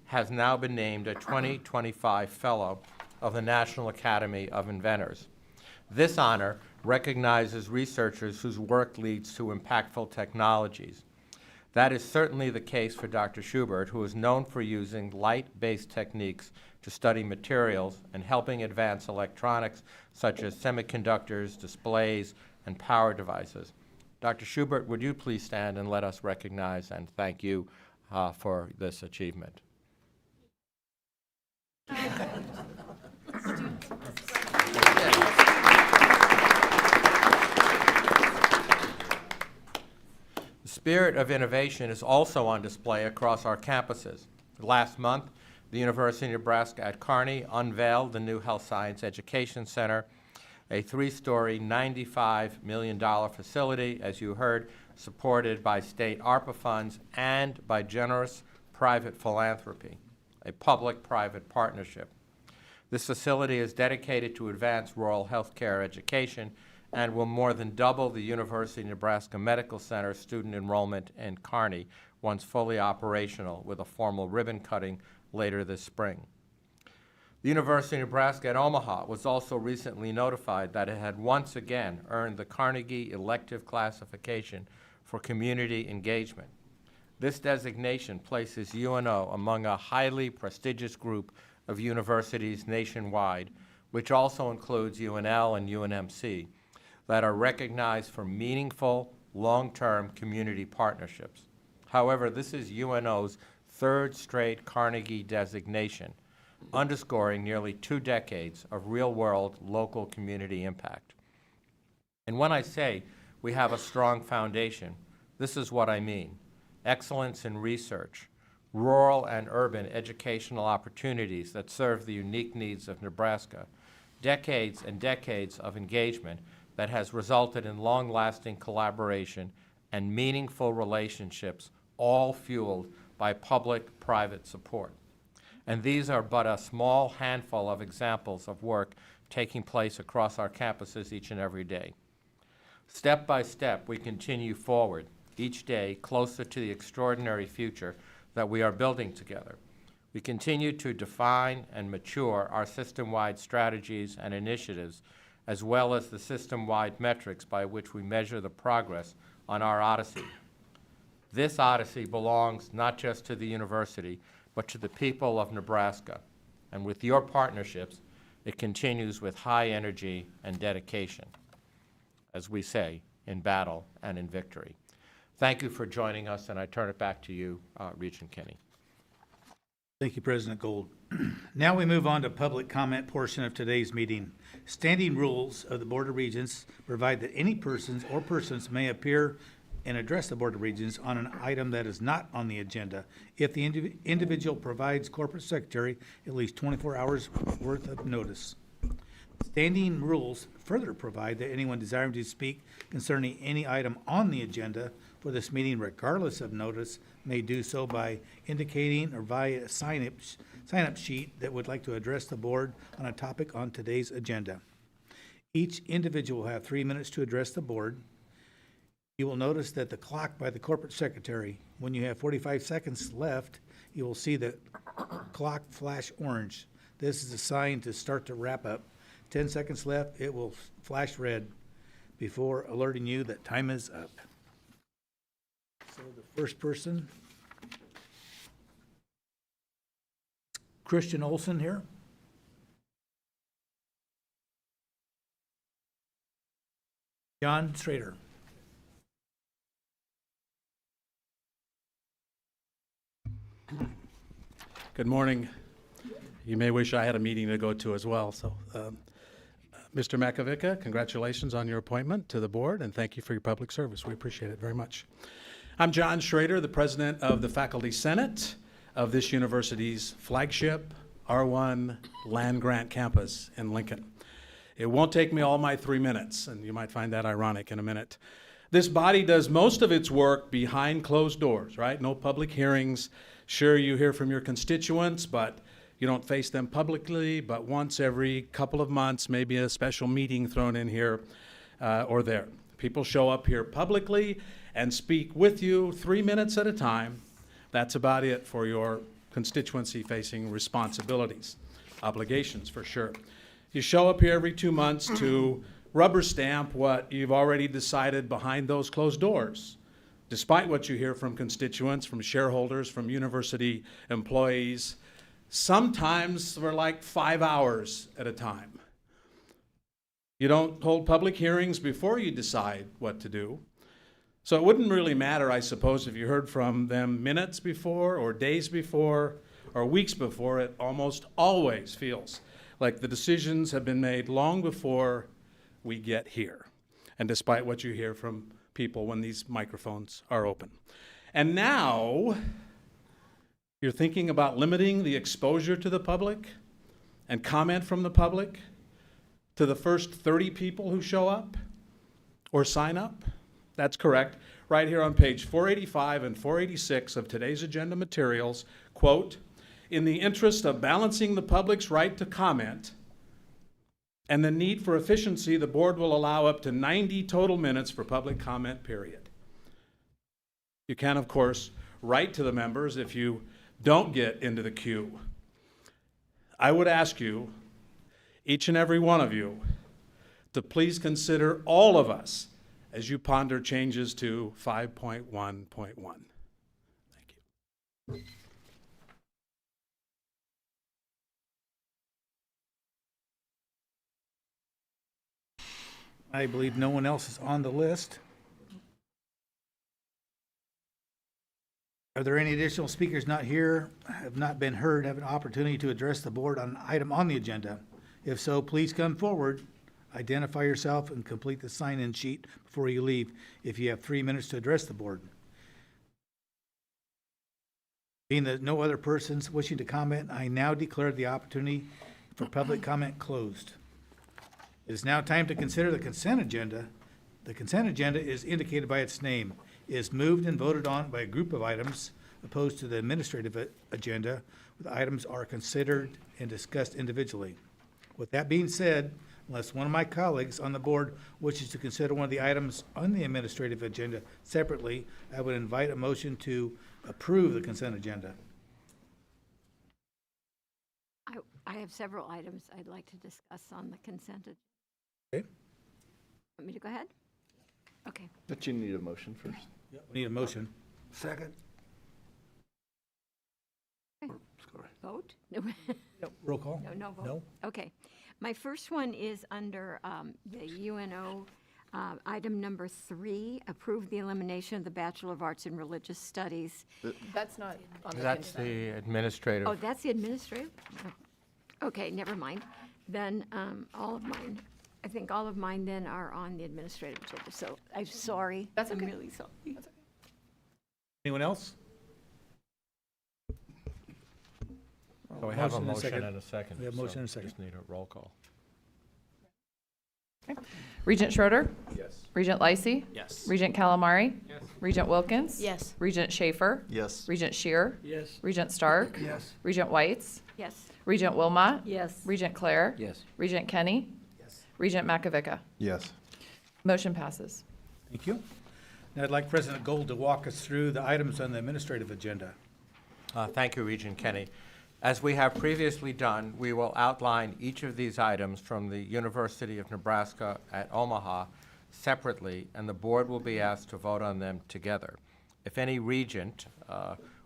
has now been named a 2025 Fellow of the National Academy of Inventors. This honor recognizes researchers whose work leads to impactful technologies. That is certainly the case for Dr. Schubert, who is known for using light-based techniques to study materials and helping advance electronics such as semiconductors, displays, and power devices. Dr. Schubert, would you please stand and let us recognize and thank you for this achievement. The spirit of innovation is also on display across our campuses. Last month, the University of Nebraska at Kearney unveiled the new Health Science Education Center, a 3-story, $95 million facility, as you heard, supported by state ARPA funds and by generous private philanthropy, a public-private partnership. This facility is dedicated to advance rural healthcare education and will more than double the University of Nebraska Medical Center student enrollment in Kearney, once fully operational with a formal ribbon cutting later this spring. The University of Nebraska at Omaha was also recently notified that it had once again earned the Carnegie elective classification for community engagement. This designation places UNO among a highly prestigious group of universities nationwide, which also includes UNL and UNMC, that are recognized for meaningful, long-term community partnerships. However, this is UNO's third straight Carnegie designation, underscoring nearly 2 decades of real-world local community impact. And when I say we have a strong foundation, this is what I mean: excellence in research, rural and urban educational opportunities that serve the unique needs of Nebraska, decades and decades of engagement that has resulted in long-lasting collaboration and meaningful relationships, all fueled by public-private support. And these are but a small handful of examples of work taking place across our campuses each and every day. Step by step, we continue forward, each day closer to the extraordinary future that we are building together. We continue to define and mature our system-wide strategies and initiatives, as well as the system-wide metrics by which we measure the progress on our odyssey. This odyssey belongs not just to the university, but to the people of Nebraska. And with your partnerships, it continues with high energy and dedication, as we say, in battle and in victory. Thank you for joining us, and I turn it back to you, Regent Kinney. Thank you, President Gold. Now we move on to public comment portion of today's meeting. Standing rules of the Board of Regents provide that any persons or persons may appear and address the Board of Regents on an item that is not on the agenda if the individual provides corporate secretary at least 24 hours worth of notice. Standing rules further provide that anyone desiring to speak concerning any item on the agenda for this meeting, regardless of notice, may do so by indicating or via a sign-up sheet that would like to address the board on a topic on today's agenda. Each individual will have 3 minutes to address the board. You will notice that the clock by the corporate secretary, when you have 45 seconds left, you will see the clock flash orange. This is a sign to start to wrap up. 10 seconds left, it will flash red before alerting you that time is up. So the first person, Christian Olson here. John Schrader. Good morning. You may wish I had a meeting to go to as well. So, Mr. Makovica, congratulations on your appointment to the board, and thank you for your public service. We appreciate it very much. I'm John Schrader, the president of the Faculty Senate of this university's flagship R1 land-grant campus in Lincoln. It won't take me all my 3 minutes, and you might find that ironic in a minute. This body does most of its work behind closed doors, right? No public hearings. Sure, you hear from your constituents, but you don't face them publicly, but once every couple of months, maybe a special meeting thrown in here or there. People show up here publicly and speak with you 3 minutes at a time. That's about it for your constituency-facing responsibilities, obligations for sure. You show up here every 2 months to rubber stamp what you've already decided behind those closed doors, despite what you hear from constituents, from shareholders, from university employees, sometimes for like 5 hours at a time. You don't hold public hearings before you decide what to do. So it wouldn't really matter, I suppose, if you heard from them minutes before or days before or weeks before. It almost always feels like the decisions have been made long before we get here, and despite what you hear from people when these microphones are open. And now you're thinking about limiting the exposure to the public and comment from the public to the first 30 people who show up or sign up? That's correct. Right here on page 485 and 486 of today's agenda materials, quote, "In the interest of balancing the public's right to comment and the need for efficiency, the board will allow up to 90 total minutes for public comment, period." You can, of course, write to the members if you don't get into the queue. I would ask you, each and every one of you, to please consider all of us as you ponder changes to 5.1.1. Thank you. I believe no one else is on the list. Are there any additional speakers not here, have not been heard, have an opportunity to address the board on an item on the agenda? If so, please come forward, identify yourself, and complete the sign-in sheet before you leave if you have 3 minutes to address the board. Being that no other persons wishing to comment, I now declare the opportunity for public comment closed. It is now time to consider the consent agenda. The consent agenda is indicated by its name. It is moved and voted on by a group of items opposed to the administrative agenda, where the items are considered and discussed individually. With that being said, unless one of my colleagues on the board wishes to consider one of the items on the administrative agenda separately, I would invite a motion to approve the consent agenda. I have several items I'd like to discuss on the consent agenda. Okay. Want me to go ahead? Okay. But you need a motion first. We need a motion. Second. Vote? No. Roll call? No vote? No? Okay. My first one is under the UNO, item number 3, approve the elimination of the Bachelor of Arts in Religious Studies. That's not on the That's consent. the administrative. Oh, that's the administrative? Okay, never mind. Then all of mine, I think all of mine then are on the administrative agenda, so I'm sorry. That's okay. I'm really sorry. That's okay. Anyone else? So we have a Motion and a motion second. and a second. We have a motion so and a second. Just need a roll call. Regent Schroeder, Yes. Regent Lysy, Yes. Regent Calamari, Regent Wilkins, Yes. Regent Schaefer, Yes. Regent Shear, Yes. Regent Stark, Yes. Regent Whites, Yes. Regent Wilmot, Yes. Regent Claire, Yes. Regent Kenny, Regent Makovica. Yes. Motion passes. Thank you. Now I'd like President Gold to walk us through the items on the administrative agenda. Thank you, Regent Kenny. As we have previously done, we will outline each of these items from the University of Nebraska at Omaha separately, and the board will be asked to vote on them together. If any regent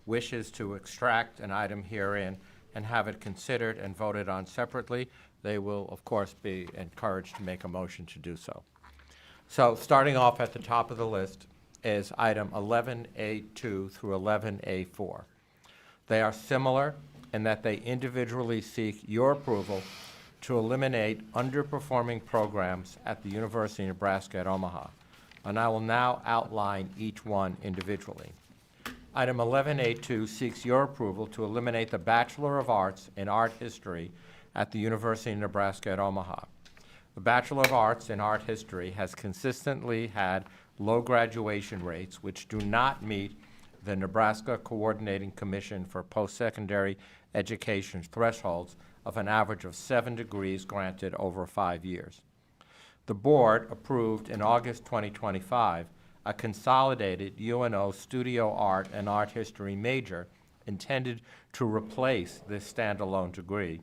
wishes to extract an item herein and have it considered and voted on separately, they will, of course, be encouraged to make a motion to do so. So starting off at the top of the list is item 11A2 through 11A4. They are similar in that they individually seek your approval to eliminate underperforming programs at the University of Nebraska at Omaha. And I will now outline each one individually. Item 11A2 seeks your approval to eliminate the Bachelor of Arts in Art History at the University of Nebraska at Omaha. The Bachelor of Arts in Art History has consistently had low graduation rates which do not meet the Nebraska Coordinating Commission for Post-Secondary Education thresholds of an average of 7 degrees granted over 5 years. The board approved in August 2025 a consolidated UNO Studio Art and Art History major intended to replace this standalone degree,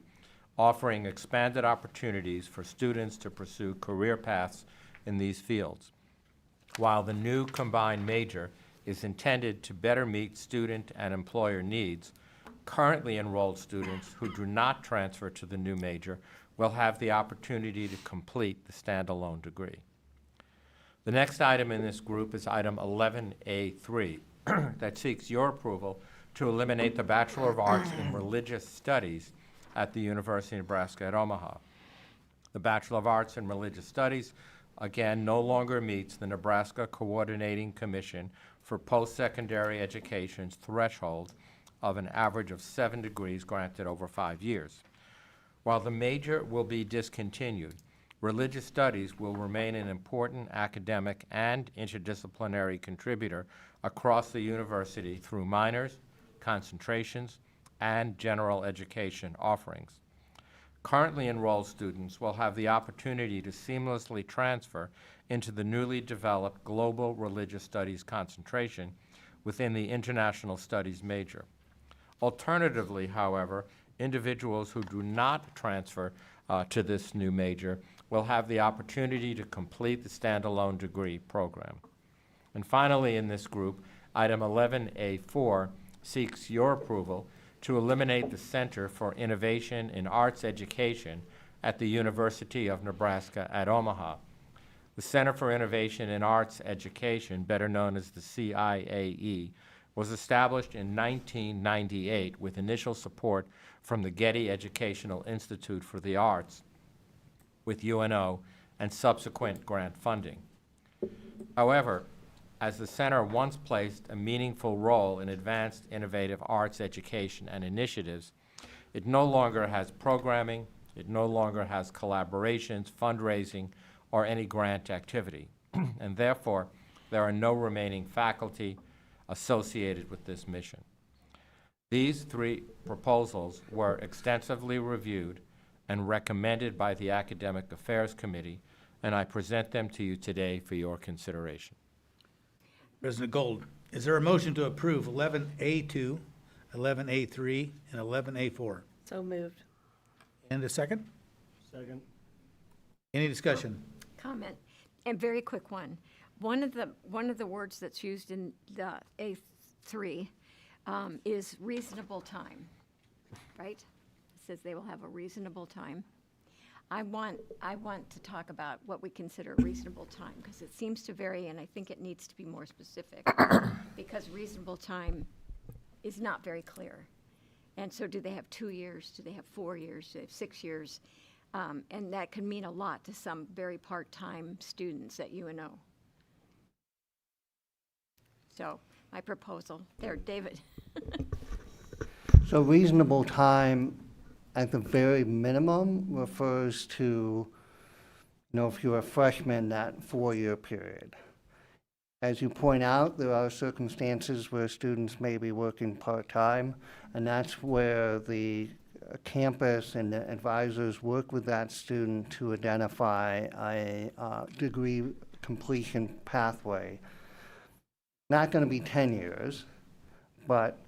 offering expanded opportunities for students to pursue career paths in these fields. While the new combined major is intended to better meet student and employer needs, currently enrolled students who do not transfer to the new major will have the opportunity to complete the standalone degree. The next item in this group is item 11A3 that seeks your approval to eliminate the Bachelor of Arts in Religious Studies at the University of Nebraska at Omaha. The Bachelor of Arts in Religious Studies, again, no longer meets the Nebraska Coordinating Commission for Post-Secondary Education's threshold of an average of 7 degrees granted over 5 years. While the major will be discontinued, religious studies will remain an important academic and interdisciplinary contributor across the university through minors, concentrations, and general education offerings. Currently enrolled students will have the opportunity to seamlessly transfer into the newly developed Global Religious Studies concentration within the International Studies major. Alternatively, however, individuals who do not transfer to this new major will have the opportunity to complete the standalone degree program. And finally, in this group, item 11A4 seeks your approval to eliminate the Center for Innovation in Arts Education at the University of Nebraska at Omaha. The Center for Innovation in Arts Education, better known as the CIAE, was established in 1998 with initial support from the Getty Educational Institute for the Arts with UNO and subsequent grant funding. However, as the center once played a meaningful role in advanced innovative arts education and initiatives, it no longer has programming, it no longer has collaborations, fundraising, or any grant activity. And therefore, there are no remaining faculty associated with this mission. These three proposals were extensively reviewed and recommended by the Academic Affairs Committee, and I present them to you today for your consideration. President Gold, is there a motion to approve 11A2, 11A3, and 11A4? So moved. And a second? Second. Any discussion? Comment, and very quick one. One of the words that's used in the A3 is reasonable time, right? It says they will have a reasonable time. I want to talk about what we consider reasonable time, because it seems to vary, and I think it needs to be more specific, because reasonable time is not very clear. And so do they have 2 years? Do they have 4 years? Do they have 6 years? And that can mean a lot to some very part-time students at UNO. So my proposal, there, David. So reasonable time at the very minimum refers to, if you're a freshman, that 4-year period. As you point out, there are circumstances where students may be working part-time, and that's where the campus and the advisors work with that student to identify a degree completion pathway. Not going to be 10 years, but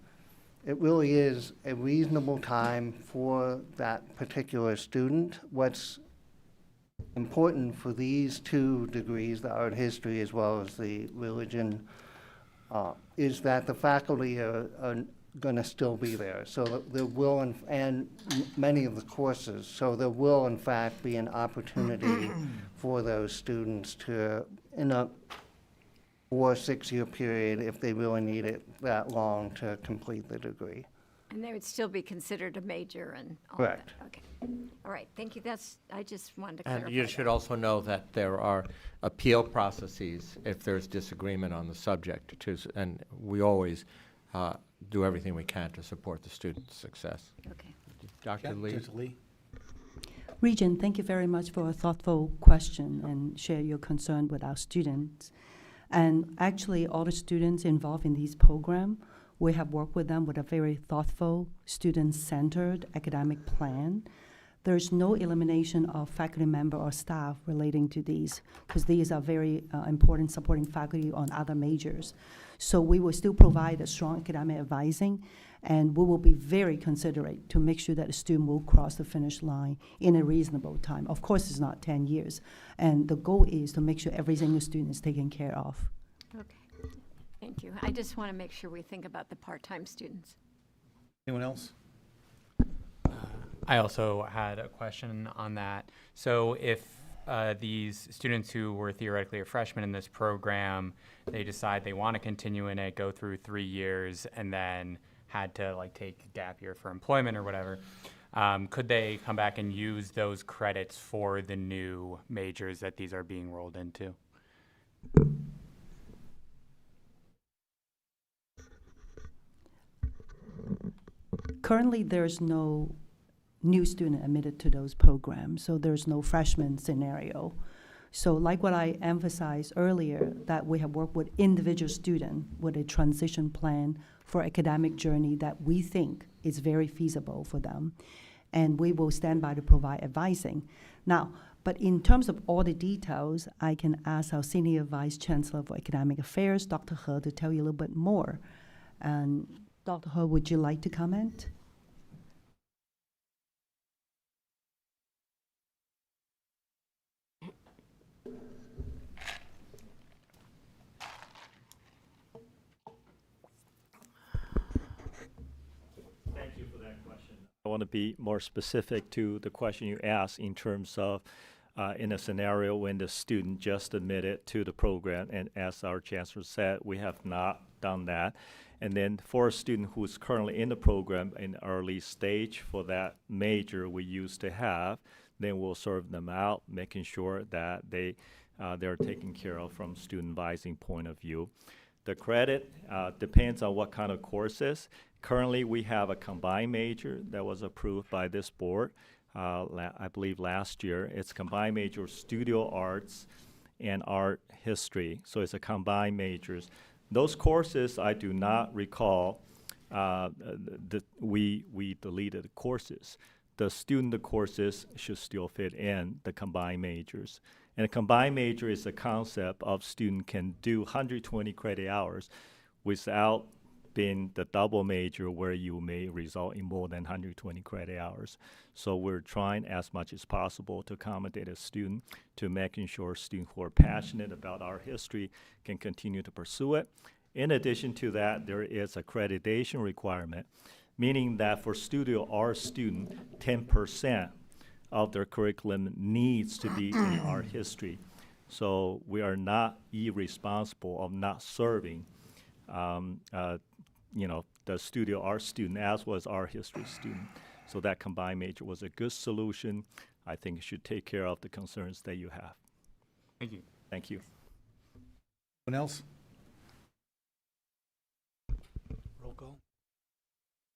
it really is a reasonable time for that particular student. What's important for these two degrees, the art history as well as the religion, is that the faculty are going to still be there. So there will, and many of the courses, so there will in fact be an opportunity for those students to, in a 4 or 6 year period, if they really need it that long, to complete the degree. And they would still be considered a major and all Correct. that. Okay. All right, thank you. I just wanted to clarify. And you should also know that there are appeal processes if there's disagreement on the subject, and we always do everything we can to support the student's success. Okay. Dr. Lee? Dr. Lee? Regent, thank you very much for a thoughtful question and share your concern with our students. And actually, all the students involved in these programs, we have worked with them with a very thoughtful, student-centered academic plan. There's no elimination of faculty member or staff relating to these, because these are very important supporting faculty on other majors. So we will still provide a strong academic advising, and we will be very considerate to make sure that the student will cross the finish line in a reasonable time. Of course, it's not 10 years, and the goal is to make sure every single student is taken care of. Okay. Thank you. I just want to make sure we think about the part-time students. Anyone else? I also had a question on that. So if these students who were theoretically a freshman in this program, they decide they want to continue in it, go through 3 years, and then had to take a gap year for employment or whatever, could they come back and use those credits for the new majors that these are being rolled into? Currently, there's no new student admitted to those programs, so there's no freshman scenario. So like what I emphasized earlier, that we have worked with individual student with a transition plan for academic journey that we think is very feasible for them. And we will stand by to provide advising. Now, But in terms of all the details, I can ask our Senior Vice Chancellor for Academic Affairs, Dr. He, to tell you a little bit more. And Dr. He, would you like to comment? Thank you for that question. I want to be more specific to the question you asked in terms of in a scenario when the student just admitted to the program, and as our chancellor said, we have not done that. And then for a student who is currently in the program in early stage for that major we used to have, then we'll serve them out, making sure that they're taken care of from student vising point of view. The credit depends on what kind of courses. Currently, we have a combined major that was approved by this board, I believe last year. It's combined major studio arts and art history. So it's a combined majors. Those courses, I do not recall we deleted the courses. The student courses should still fit in the combined majors. And a combined major is a concept of student can do 120 credit hours without being the double major where you may result in more than 120 credit hours. So we're trying as much as possible to accommodate a student to making sure students who are passionate about our history can continue to pursue it. In addition to that, there is accreditation requirement, meaning that for studio art student, 10% of their curriculum needs to be in art history. So we are not irresponsible of not serving the studio art student as well as art history student. So that combined major was a good solution. I think it should take care of the concerns that you have. Thank you. Thank you. Anyone else? Roll call.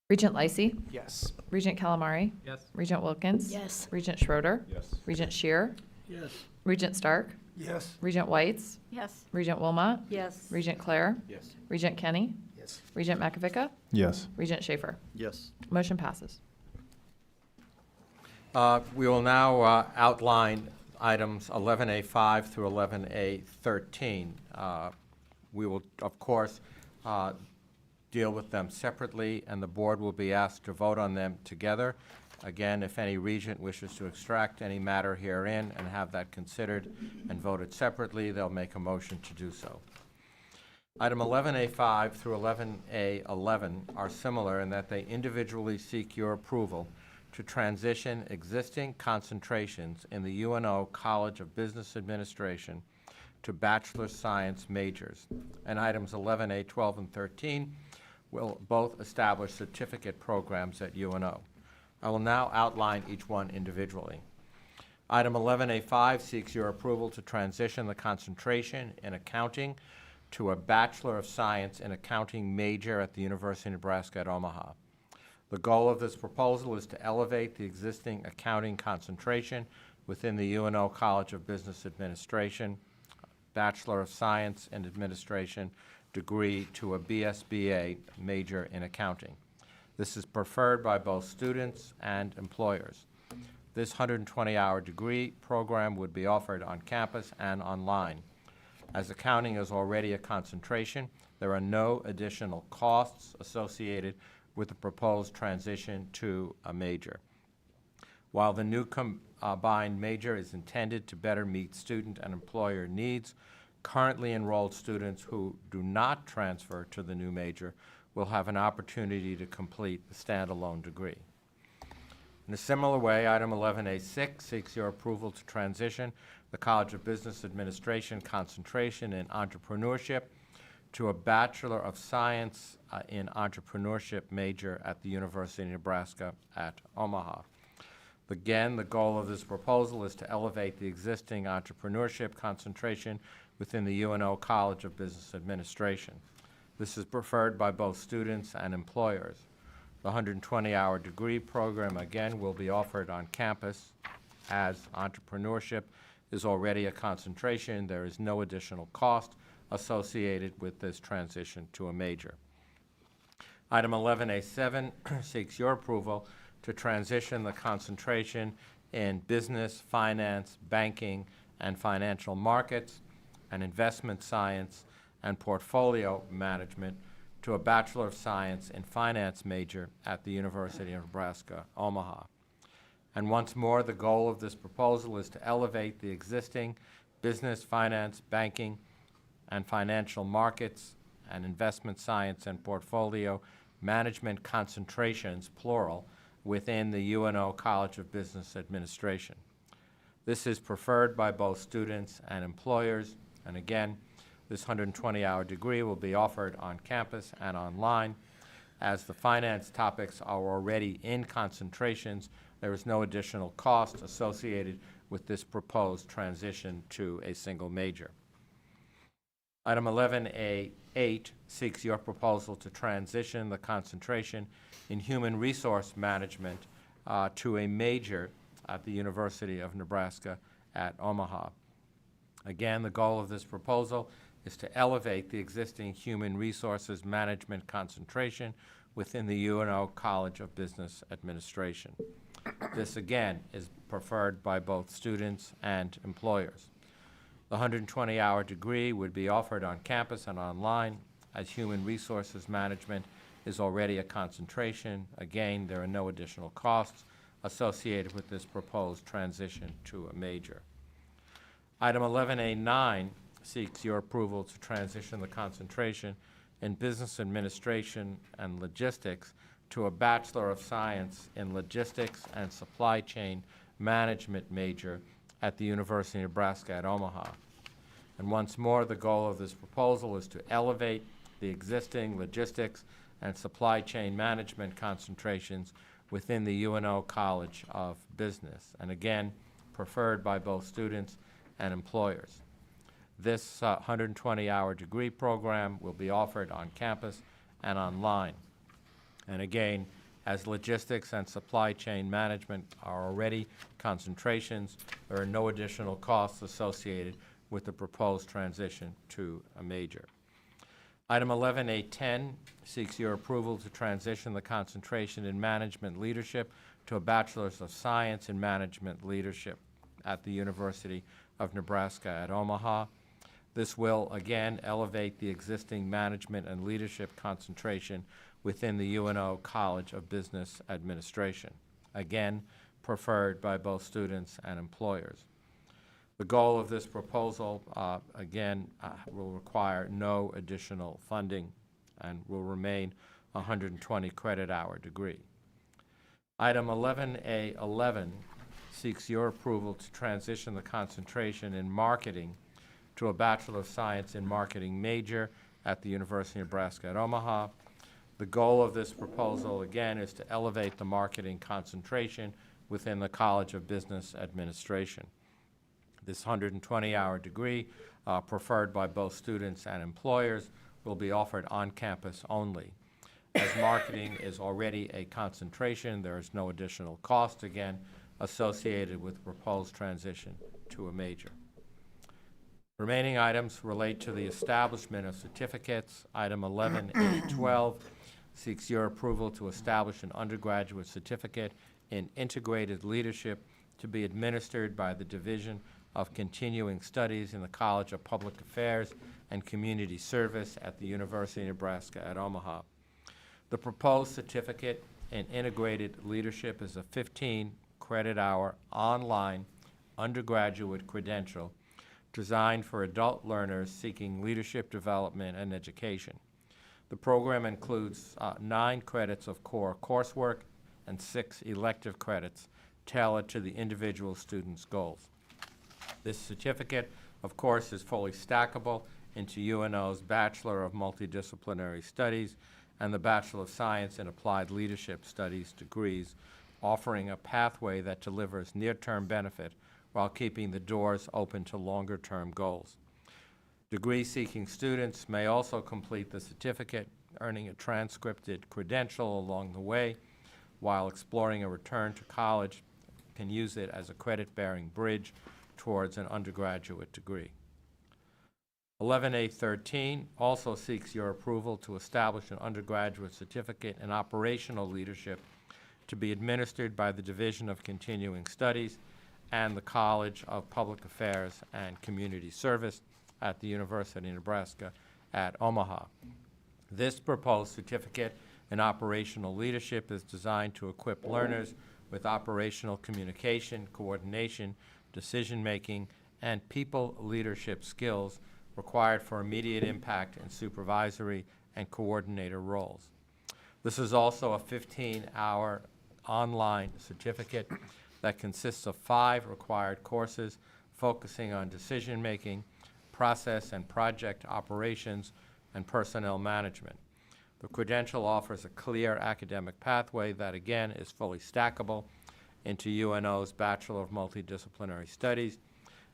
Regent Lysy. Yes. Regent Calamari. Yes. Regent Wilkins. Yes. Regent Schroeder. Yes. Regent Shear. Yes. Regent Stark. Yes. Regent Whites. Yes. Regent Wilmot. Yes. Regent Clare. Yes. Regent Kenny. Yes. Regent Makovica. Yes. Regent Schaefer. Yes. Motion passes. We will now outline items 11A5 through 11A13. We will, of course, deal with them separately, and the board will be asked to vote on them together. Again, if any regent wishes to extract any matter herein and have that considered and voted separately, they'll make a motion to do so. Item 11A5 through 11A11 are similar in that they individually seek your approval to transition existing concentrations in the UNO College of Business Administration to Bachelor Science majors. And items 11A, 12, and 13 will both establish certificate programs at UNO. I will now outline each one individually. Item 11A5 seeks your approval to transition the concentration in accounting to a Bachelor of Science in Accounting major at the University of Nebraska at Omaha. The goal of this proposal is to elevate the existing accounting concentration within the UNO College of Business Administration Bachelor of Science in Administration degree to a BSBA major in accounting. This is preferred by both students and employers. This 120-hour degree program would be offered on campus and online. As accounting is already a concentration, there are no additional costs associated with the proposed transition to a major. While the new combined major is intended to better meet student and employer needs, currently enrolled students who do not transfer to the new major will have an opportunity to complete the standalone degree. In a similar way, item 11A6 seeks your approval to transition the College of Business Administration concentration in entrepreneurship to a Bachelor of Science in Entrepreneurship major at the University of Nebraska at Omaha. Again, the goal of this proposal is to elevate the existing entrepreneurship concentration within the UNO College of Business Administration. This is preferred by both students and employers. The 120-hour degree program, again, will be offered on campus. As entrepreneurship is already a concentration, there is no additional cost associated with this transition to a major. Item 11A7 seeks your approval to transition the concentration in business, finance, banking, and financial markets, and investment science and portfolio management to a Bachelor of Science in Finance major at the University of Nebraska, Omaha. And once more, the goal of this proposal is to elevate the existing business, finance, banking, and financial markets and investment science and portfolio management concentrations, plural, within the UNO College of Business Administration. This is preferred by both students and employers, and again, this 120-hour degree will be offered on campus and online. As the finance topics are already in concentrations, there is no additional cost associated with this proposed transition to a single major. Item 11A8 seeks your proposal to transition the concentration in human resource management to a major at the University of Nebraska at Omaha. Again, the goal of this proposal is to elevate the existing human resources management concentration within the UNO College of Business Administration. This, again, is preferred by both students and employers. The 120-hour degree would be offered on campus and online, as human resources management is already a concentration. Again, there are no additional costs associated with this proposed transition to a major. Item 11A9 seeks your approval to transition the concentration in business administration and logistics to a Bachelor of Science in Logistics and Supply Chain Management major at the University of Nebraska at Omaha. And once more, the goal of this proposal is to elevate the existing logistics and supply chain management concentrations within the UNO College of Business, and again, preferred by both students and employers. This 120-hour degree program will be offered on campus and online. And again, as logistics and supply chain management are already concentrations, there are no additional costs associated with the proposed transition to a major. Item 11A10 seeks your approval to transition the concentration in management leadership to a Bachelor's of Science in Management Leadership at the University of Nebraska at Omaha. This will, again, elevate the existing management and leadership concentration within the UNO College of Business Administration, again, preferred by both students and employers. The goal of this proposal, will require no additional funding and will remain a 120 credit hour degree. Item 11A11 seeks your approval to transition the concentration in marketing to a Bachelor of Science in Marketing major at the University of Nebraska at Omaha. The goal of this proposal, again, is to elevate the marketing concentration within the College of Business Administration. This 120-hour degree, preferred by both students and employers, will be offered on campus only. As marketing is already a concentration, there is no additional cost, again, associated with the proposed transition to a major. Remaining items relate to the establishment of certificates. Item 11A12 seeks your approval to establish an undergraduate certificate in integrated leadership to be administered by the Division of Continuing Studies in the College of Public Affairs and Community Service at the University of Nebraska at Omaha. The proposed certificate in integrated leadership is a 15 credit hour online undergraduate credential designed for adult learners seeking leadership development and education. The program includes 9 credits of core coursework and 6 elective credits tailored to the individual student's goals. This certificate, of course, is fully stackable into UNO's Bachelor of Multidisciplinary Studies and the Bachelor of Science in Applied Leadership Studies degrees, offering a pathway that delivers near-term benefit while keeping the doors open to longer-term goals. Degree-seeking students may also complete the certificate, earning a transcripted credential along the way, while exploring a return to college, can use it as a credit-bearing bridge towards an undergraduate degree. 11A13 also seeks your approval to establish an undergraduate certificate in operational leadership to be administered by the Division of Continuing Studies and the College of Public Affairs and Community Service at the University of Nebraska at Omaha. This proposed certificate in operational leadership is designed to equip learners with operational communication, coordination, decision-making, and people leadership skills required for immediate impact in supervisory and coordinator roles. This is also a 15-hour online certificate that consists of 5 required courses focusing on decision-making, process and project operations, and personnel management. The credential offers a clear academic pathway that, again, is fully stackable into UNO's Bachelor of Multidisciplinary Studies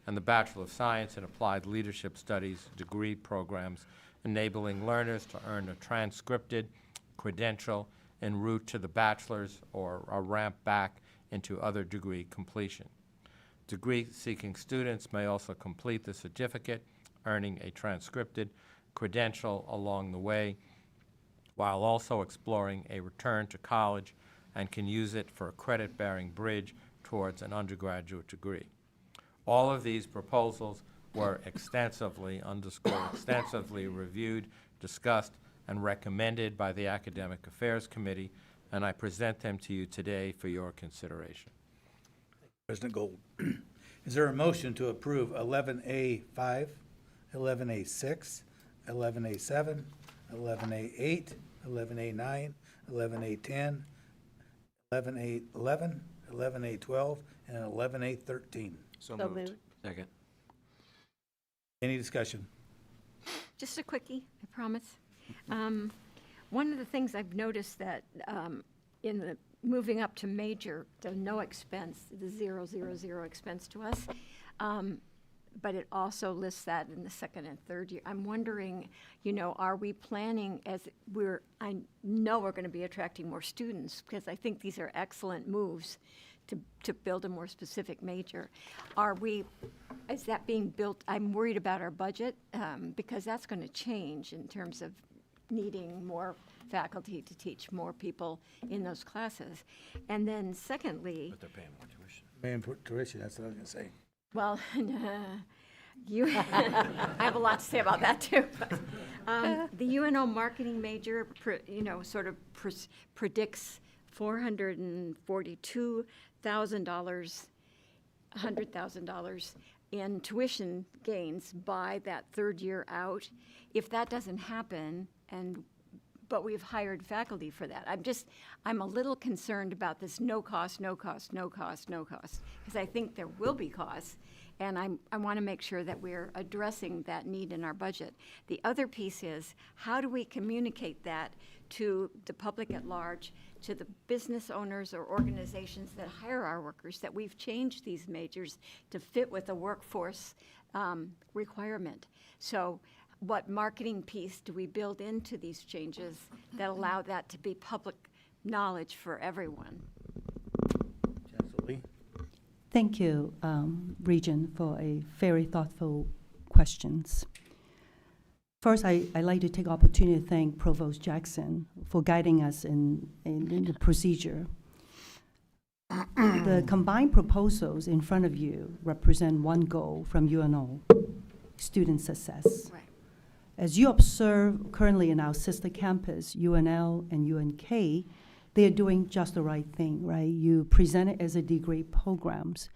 and the Bachelor of Science in Applied Leadership Studies degree programs, enabling learners to earn a transcripted credential en route to the bachelor's or a ramp back into other degree completion. Degree-seeking students may also complete the certificate, earning a transcripted credential along the way, while also exploring a return to college, and can use it for a credit-bearing bridge towards an undergraduate degree. All of these proposals were extensively, underscore extensively reviewed, discussed, and recommended by the Academic Affairs Committee, and I present them to you today for your consideration. President Gold. Is there a motion to approve 11A5, 11A6, 11A7, 11A8, 11A9, 11A10, 11A11, 11A12, and 11A13? So So moved. moved. Second. Any discussion? Just a quickie, I promise. One of the things I've noticed that in the moving up to major, the no expense, the 000 expense to us, but it also lists that in the second and third year. I'm wondering, you know, are we planning as I know we're going to be attracting more students because I think these are excellent moves to build a more specific major. Is that being built? I'm worried about our budget because that's going to change in terms of needing more faculty to teach more people in those classes. And then secondly, But they're paying more tuition. Paying for tuition, that's what I was gonna say. well, I have a lot to say about that too. But, the UNO marketing major, predicts $100,000 in tuition gains by that third year out. If that doesn't happen, but we've hired faculty for that. I'm a little concerned about this no cost, because I think there will be costs, and I want to make sure that we're addressing that need in our budget. The other piece is, how do we communicate that to the public at large, to the business owners or organizations that hire our workers, that we've changed these majors to fit with the workforce requirement? So what marketing piece do we build into these changes that allow that to be public knowledge for everyone? Chancellor Lee? Thank you, Regent, for a very thoughtful questions. First, I'd like to take opportunity to thank Provost Jackson for guiding us in the procedure. The combined proposals in front of you represent one goal from UNO, student success. Right. As you observe currently in our sister campus, UNL and UNK, they are doing just the right thing, right? You present it as a degree programs.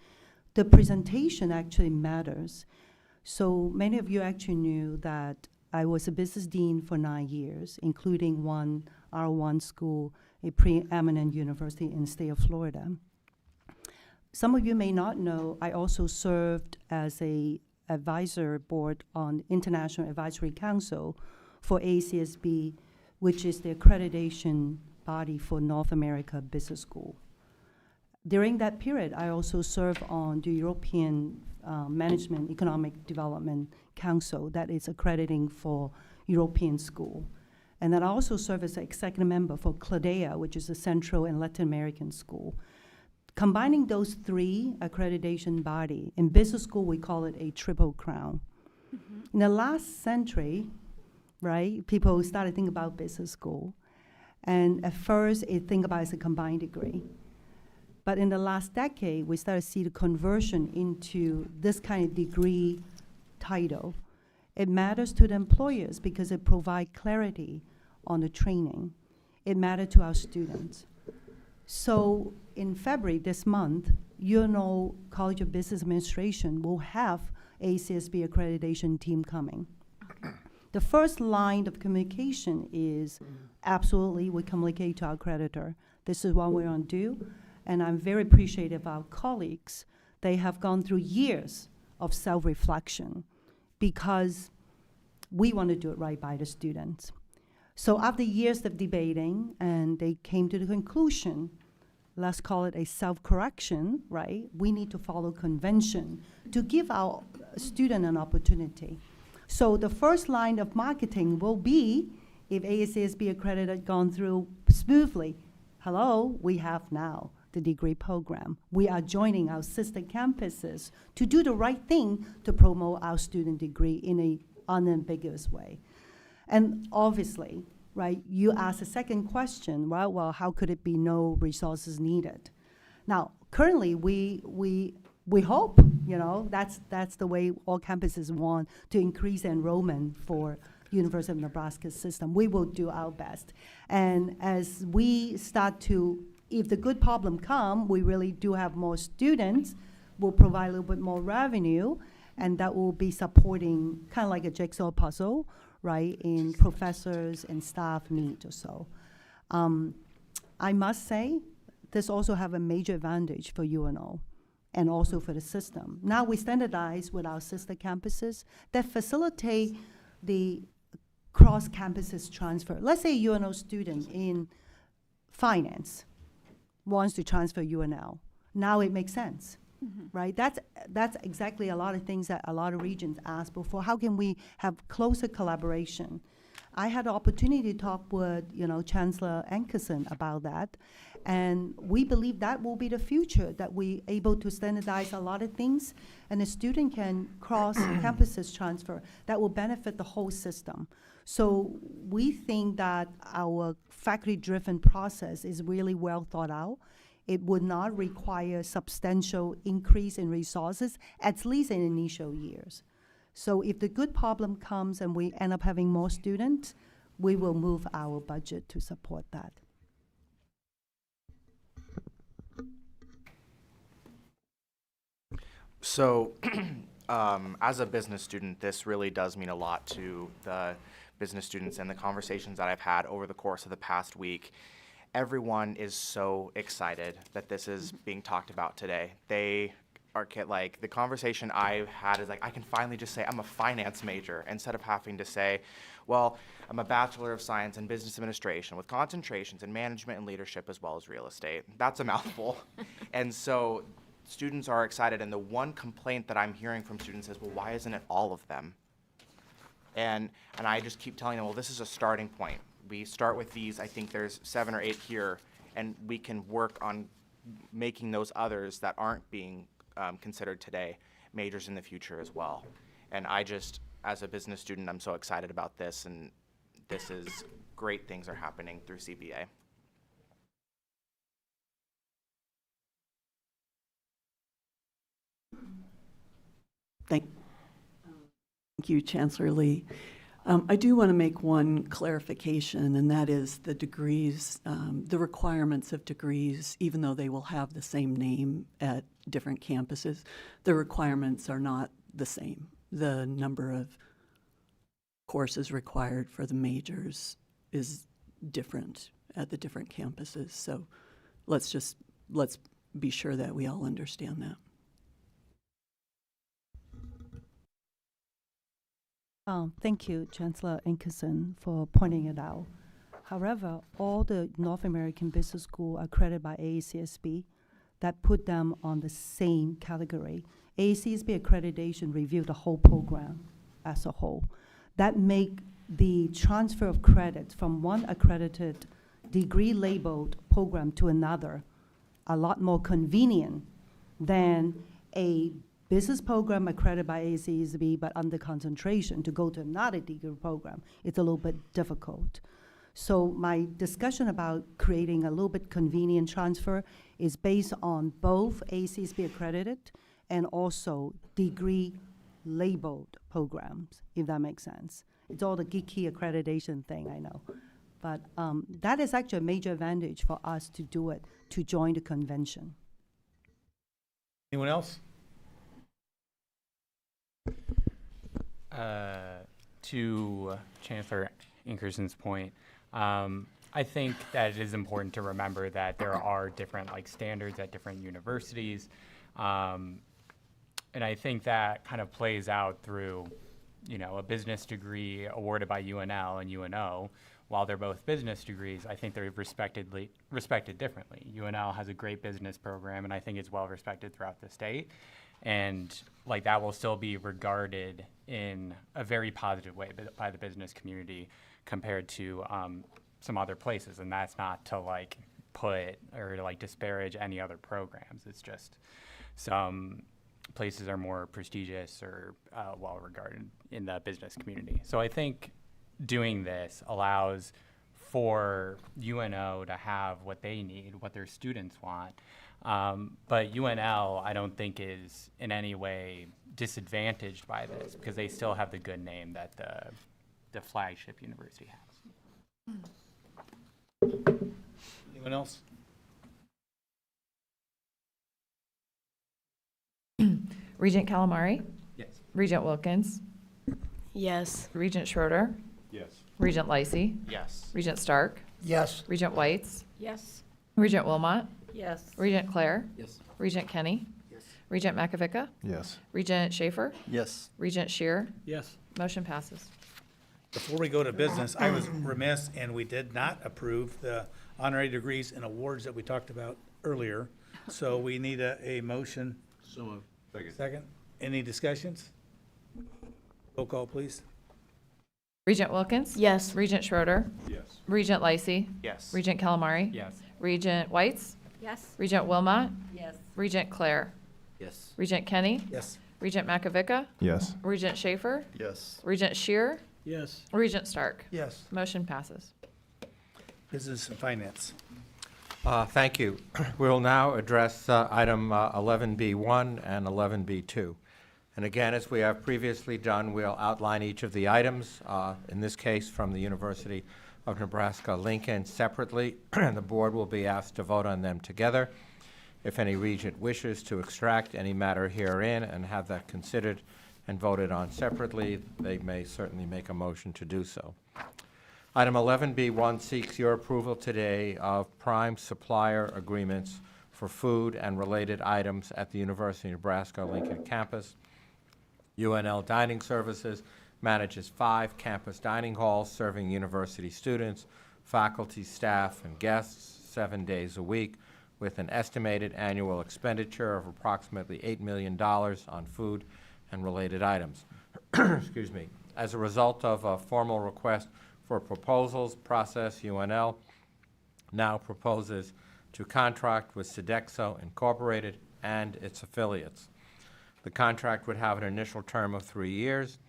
The presentation actually matters. So many of you actually knew that I was a business dean for 9 years, including one R1 school, a preeminent university in the state of Florida. Some of you may not know, I also served as a advisor board on International Advisory Council for ACSB, which is the accreditation body for North America Business School. During that period, I also served on the European Management Economic Development Council that is accrediting for European school. And then I also serve as an executive member for CLADEA, which is a Central and Latin American school. Combining those 3 accreditation body, in business school we call it a triple crown. Mm-hmm. In the last century, right, people started thinking about business school. And at first, it think about it as a combined degree. But in the last decade, we started to see the conversion into this kind of degree title. It matters to the employers because it provides clarity on the training. It matters to our students. So in February this month, College of Business Administration will have ACSB accreditation team coming. The first line of communication is absolutely we communicate to our accreditor. This is what we're going to do. And I'm very appreciative of our colleagues. They have gone through years of self-reflection because we want to do it right by the students. So after years of debating, and they came to the conclusion, let's call it a self-correction, right? We need to follow convention to give our student an opportunity. So the first line of marketing will be, if ASASB accredited gone through smoothly, hello, we have now the degree program. We are joining our sister campuses to do the right thing to promote our student degree in an unambiguous way. And obviously, right, you asked a second question, right? Well, how could it be no resources needed? Now, currently, we hope, that's the way all campuses want to increase enrollment for University of Nebraska system. We will do our best. And as we start to, if the good problem come, we really do have more students, we'll provide a little bit more revenue, and that will be supporting kind of like a jigsaw puzzle, right, in professors and staff need or so. I must say, this also have a major advantage for UNO and also for the system. Now we standardize with our sister campuses that facilitate the cross-campuses transfer. Let's say a UNO student in finance wants to transfer UNL. Now it makes sense. Right? That's exactly a lot of things that a lot of regions asked before. How can we have closer collaboration? I had the opportunity to talk with, Chancellor Ankerson about that, and we believe that will be the future, that we able to standardize a lot of things, and the student can cross campuses transfer. That will benefit the whole system. So we think that our faculty-driven process is really well thought out. It would not require substantial increase in resources, at least in initial years. So if the good problem comes and we end up having more students, we will move our budget to support that. So, as a business student, this really does mean a lot to the business students, and the conversations that I've had over the course of the past week. Everyone is so excited that this is being talked about today. They are like, the conversation I've had is like, I can finally just say I'm a finance major instead of having to say, well, I'm a Bachelor of Science in Business Administration with concentrations in management and leadership as well as real estate. That's a mouthful. And so students are excited, and the one complaint that I'm hearing from students is, well, why isn't it all of them? And I just keep telling them, well, this is a starting point. We start with these, I think there's 7 or 8 here, and we can work on making those others that aren't being considered today majors in the future as well. And I just, as a business student, I'm so excited about this, and this is great things are happening through CBA. Thank you, Chancellor Lee. I do want to make one clarification, and that is the degrees, the requirements of degrees, even though they will have the same name at different campuses, the requirements are not the same. The number of courses required for the majors is different at the different campuses. So let's be sure that we all understand that. Thank you, Chancellor Ankerson, for pointing it out. However, all the North American business schools are accredited by AACSB. That put them on the same category. AACSB accreditation review the whole program as a whole. That make the transfer of credits from one accredited degree-labeled program to another a lot more convenient than a business program accredited by ACSB but under concentration to go to another degree program. It's a little bit difficult. So my discussion about creating a little bit convenient transfer is based on both ACSB accredited and also degree labeled programs, if that makes sense. It's all the geeky accreditation thing, I know. But that is actually a major advantage for us to do it, to join the convention. Anyone else? To Chancellor Inkerson's point, I think that it is important to remember that there are different standards at different universities, and I think that kind of plays out through, a business degree awarded by UNL and UNO. While they're both business degrees, I think they're respected differently. UNL has a great business program, and I think it's well respected throughout the state. And that will still be regarded in a very positive way by the business community compared to some other places. And that's not to put or to disparage any other programs. It's just some places are more prestigious or well regarded in the business community. So I think doing this allows for UNO to have what they need, what their students want. But UNL, I don't think, is in any way disadvantaged by this because they still have the good name that the flagship university has. Anyone else? Regent Calamari? Yes. Regent Wilkins? Yes. Regent Schroeder? Yes. Regent Lacey? Yes. Regent Stark? Yes. Regent Whites? Yes. Regent Wilmot? Yes. Regent Clare? Yes. Regent Kenny? Regent Makovica? Yes. Regent Schaefer? Yes. Regent Shear? Yes. Motion passes. Before we go to business, I was remiss, and we did not approve the honorary degrees and awards that we talked about earlier. So we need a motion. So moved. Second. Any discussions? Roll call, please. Regent Wilkins? Yes. Regent Schroeder? Yes. Regent Lacey? Yes. Regent Calamari? Yes. Regent Whites? Yes. Regent Wilmot? Yes. Regent Clare? Yes. Regent Kenny? Yes. Regent Makovica? Yes. Regent Schaefer? Yes. Regent Shear? Yes. Regent Stark? Yes. Motion passes. Business and finance. Thank you. We'll now address item 11B1 and 11B2. And again, as we have previously done, we'll outline each of the items, in this case from the University of Nebraska-Lincoln separately, and the board will be asked to vote on them together. If any regent wishes to extract any matter herein and have that considered and voted on separately, they may certainly make a motion to do so. Item 11B1 seeks your approval today of prime supplier agreements for food and related items at the University of Nebraska-Lincoln campus. UNL Dining Services manages 5 campus dining halls serving university students, faculty, staff, and guests 7 days a week with an estimated annual expenditure of approximately $8 million on food and related items. Excuse me. As a result of a formal request for proposals process, UNL now proposes to contract with Sodexo Incorporated and its affiliates. The contract would have an initial term of 3 years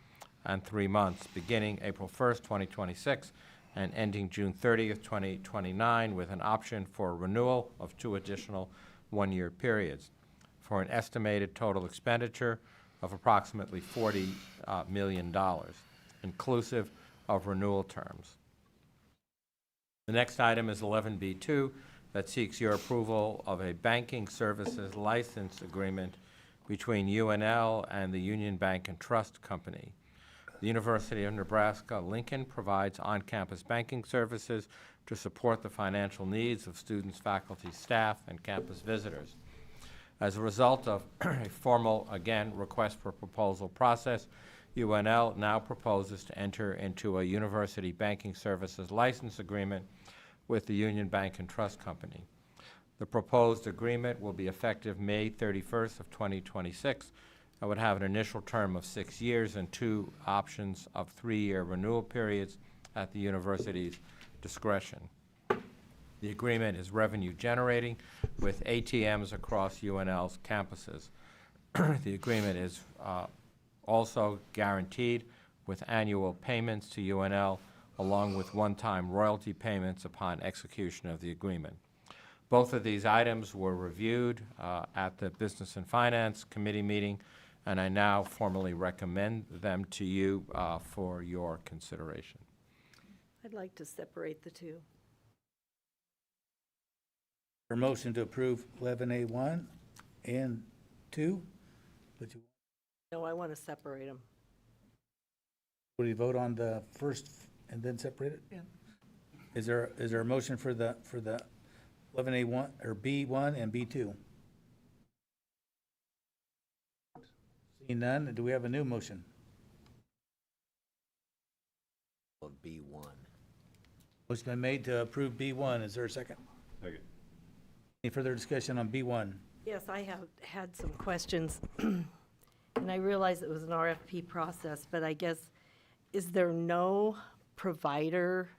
and 3 months, beginning April 1st, 2026, and ending June 30th, 2029, with an option for renewal of 2 additional one-year periods, for an estimated total expenditure of approximately $40 million, inclusive of renewal terms. The next item is 11B2, that seeks your approval of a banking services license agreement between UNL and the Union Bank and Trust Company. The University of Nebraska-Lincoln provides on-campus banking services to support the financial needs of students, faculty, staff, and campus visitors. As a result of a formal, again, request for proposal process, UNL now proposes to enter into a university banking services license agreement with the Union Bank and Trust Company. The proposed agreement will be effective May 31st of 2026 and would have an initial term of 6 years and 2 options of 3-year renewal periods at the university's discretion. The agreement is revenue generating with ATMs across UNL's campuses. The agreement is also guaranteed with annual payments to UNL along with one-time royalty payments upon execution of the agreement. Both of these items were reviewed at the Business and Finance Committee meeting, and I now formally recommend them to you for your consideration. I'd like to separate the two. For motion to approve 11A1 and 2, would you, No, I want to separate them. would you vote on the first and then separate it? Yeah. Is there a motion for the 11A1 or B1 and B2? Seeing none, do we have a new motion? Of B1. Motion been made to approve B1. Is there a second? Second. Any further discussion on B1? Yes, I have had some questions, and I realize it was an RFP process, but I guess, is there no provider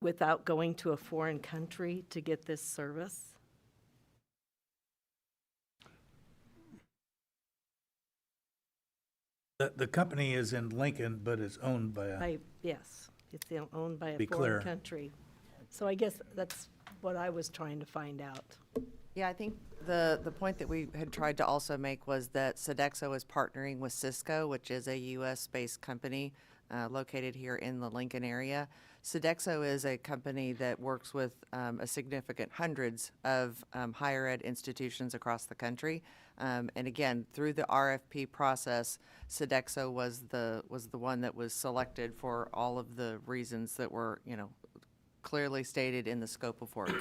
without going to a foreign country to get this service? The company is in Lincoln, but it's owned by a, Yes, it's owned by a Be foreign clear. country. So I guess that's what I was trying to find out. Yeah, I think the point that we had tried to also make was that Sodexo is partnering with Cisco, which is a U.S.-based company located here in the Lincoln area. Sodexo is a company that works with a significant hundreds of higher ed institutions across the country. And again, through the RFP process, Sodexo was the one that was selected for all of the reasons that were, clearly stated in the scope of work.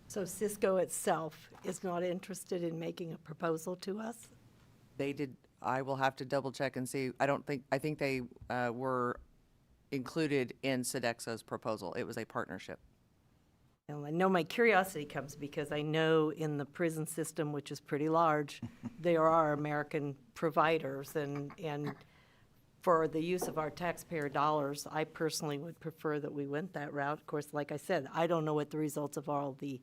So Cisco itself is not interested in making a proposal to us? They did, I will have to double check and see. I think they were included in Sodexo's proposal. It was a partnership. And I know my curiosity comes because I know in the prison system, which is pretty large, there are American providers, and for the use of our taxpayer dollars, I personally would prefer that we went that route. Of course, like I said, I don't know what the results of all the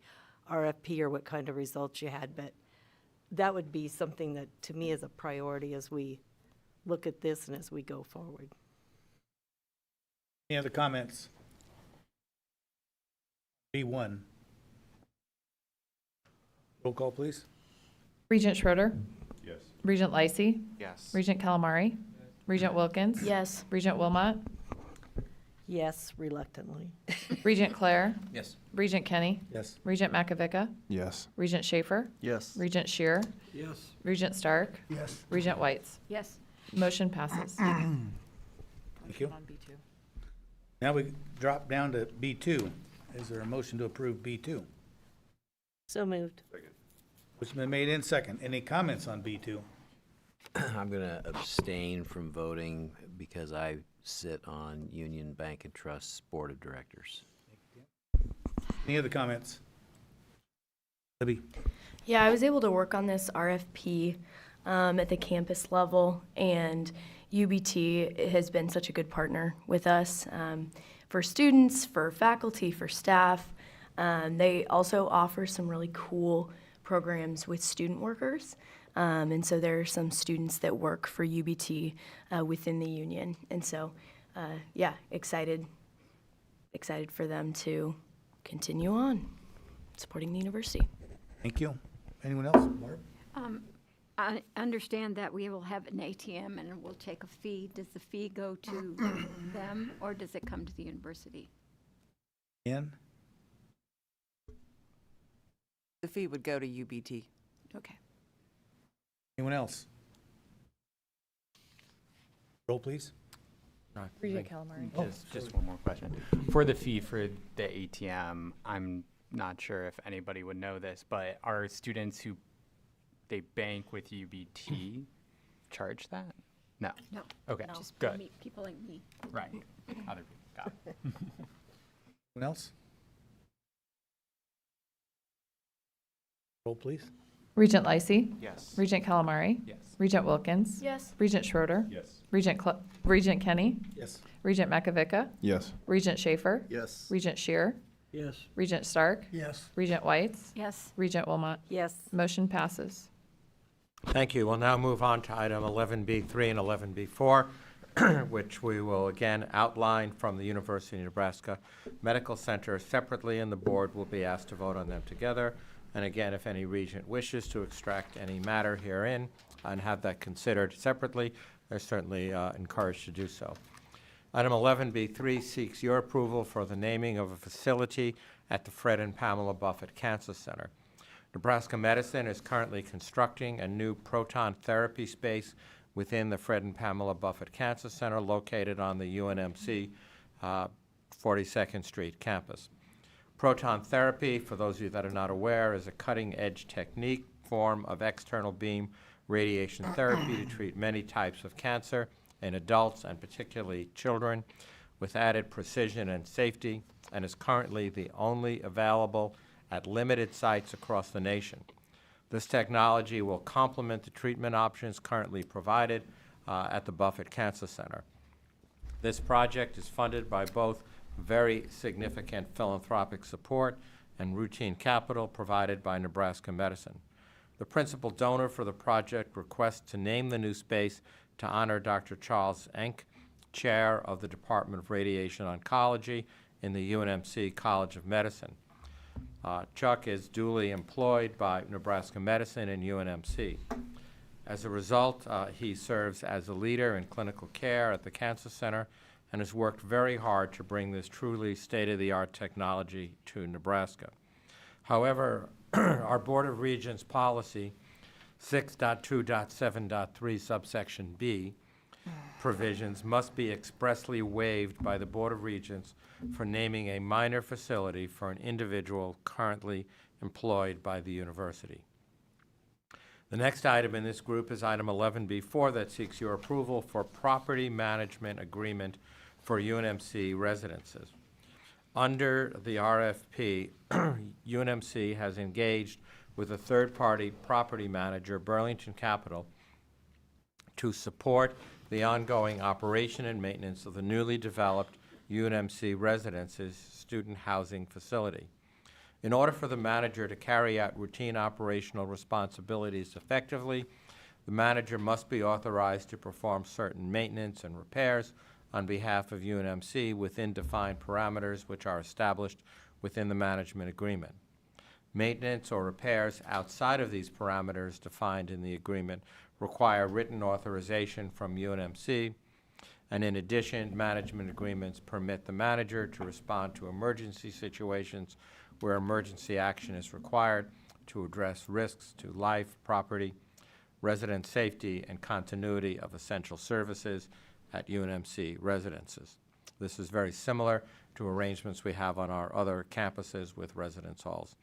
RFP or what kind of results you had, but that would be something that, to me, is a priority as we look at this and as we go forward. any other comments? B1. Roll call, please. Regent Schroeder, Yes. Regent Lacey, Yes. Regent Calamari, Regent Wilkins. Yes. Regent Wilmot, Yes, reluctantly. Regent Clare, Yes. Regent Kenny, Yes. Regent Makovica, Yes. Regent Schaefer, Yes. Regent Shear, Yes. Regent Stark, Yes. Regent Whites. Yes. Motion passes. Thank you. On B2. Now we drop down to B2. Is there a motion to approve B2? So moved. Which has been made in second. Any comments on B2? I'm going to abstain from voting because I sit on Union Bank and Trust's Board of Directors. Any other comments? Libby? Yeah, I was able to work on this RFP at the campus level, and UBT has been such a good partner with us for students, for faculty, for staff. They also offer some really cool programs with student workers. And so there are some students that work for UBT within the union. And so, yeah, excited for them to continue on supporting the university. Thank you. Anyone else? Barb? I understand that we will have an ATM and we'll take a fee. Does the fee go to them or does it come to the university? Ian? The fee would go to UBT. Okay. Anyone else? Roll, please. Regent Calamari. Just one more question. For the fee for the ATM, I'm not sure if anybody would know this, but are students who they bank with UBT charge that? No. No. Okay. No. Just Good. people like me. Right. Other people. Got it. Anyone else? Roll, please. Regent Lacey, Yes. Regent Calamari, Yes. Regent Wilkins. Yes. Regent Schroeder, Yes. Regent Kenny, Yes. Regent Makovica, Yes. Regent Schaefer, Yes. Regent Shear, Yes. Regent Stark, Yes. Regent Whites, Yes. Regent Wilmot. Yes. Motion passes. Thank you. We'll now move on to item 11B3 and 11B4. which we will again outline from the University of Nebraska Medical Center separately, and the board will be asked to vote on them together. And again, if any regent wishes to extract any matter herein and have that considered separately, they're certainly encouraged to do so. Item 11B3 seeks your approval for the naming of a facility at the Fred and Pamela Buffett Cancer Center. Nebraska Medicine is currently constructing a new proton therapy space within the Fred and Pamela Buffett Cancer Center located on the UNMC 42nd Street campus. Proton therapy, for those of you that are not aware, is a cutting-edge technique form of external beam radiation therapy to treat many types of cancer in adults and particularly children with added precision and safety, and is currently the only available at limited sites across the nation. This technology will complement the treatment options currently provided at the Buffett Cancer Center. This project is funded by both very significant philanthropic support and routine capital provided by Nebraska Medicine. The principal donor for the project requests to name the new space to honor Dr. Charles Enck, Chair of the Department of Radiation Oncology in the UNMC College of Medicine. Chuck is duly employed by Nebraska Medicine and UNMC. As a result, he serves as a leader in clinical care at the Cancer Center and has worked very hard to bring this truly state-of-the-art technology to Nebraska. However, our Board of Regents policy 6.2.7.3 subsection B provisions must be expressly waived by the Board of Regents for naming a minor facility for an individual currently employed by the university. The next item in this group is item 11B4 that seeks your approval for property management agreement for UNMC residences. Under the RFP, UNMC has engaged with a third-party property manager, Burlington Capital, to support the ongoing operation and maintenance of the newly developed UNMC Residences student housing facility. In order for the manager to carry out routine operational responsibilities effectively, the manager must be authorized to perform certain maintenance and repairs on behalf of UNMC within defined parameters which are established within the management agreement. Maintenance or repairs outside of these parameters defined in the agreement require written authorization from UNMC, and in addition, management agreements permit the manager to respond to emergency situations where emergency action is required to address risks to life, property, resident safety, and continuity of essential services at UNMC residences. This is very similar to arrangements we have on our other campuses with residence halls.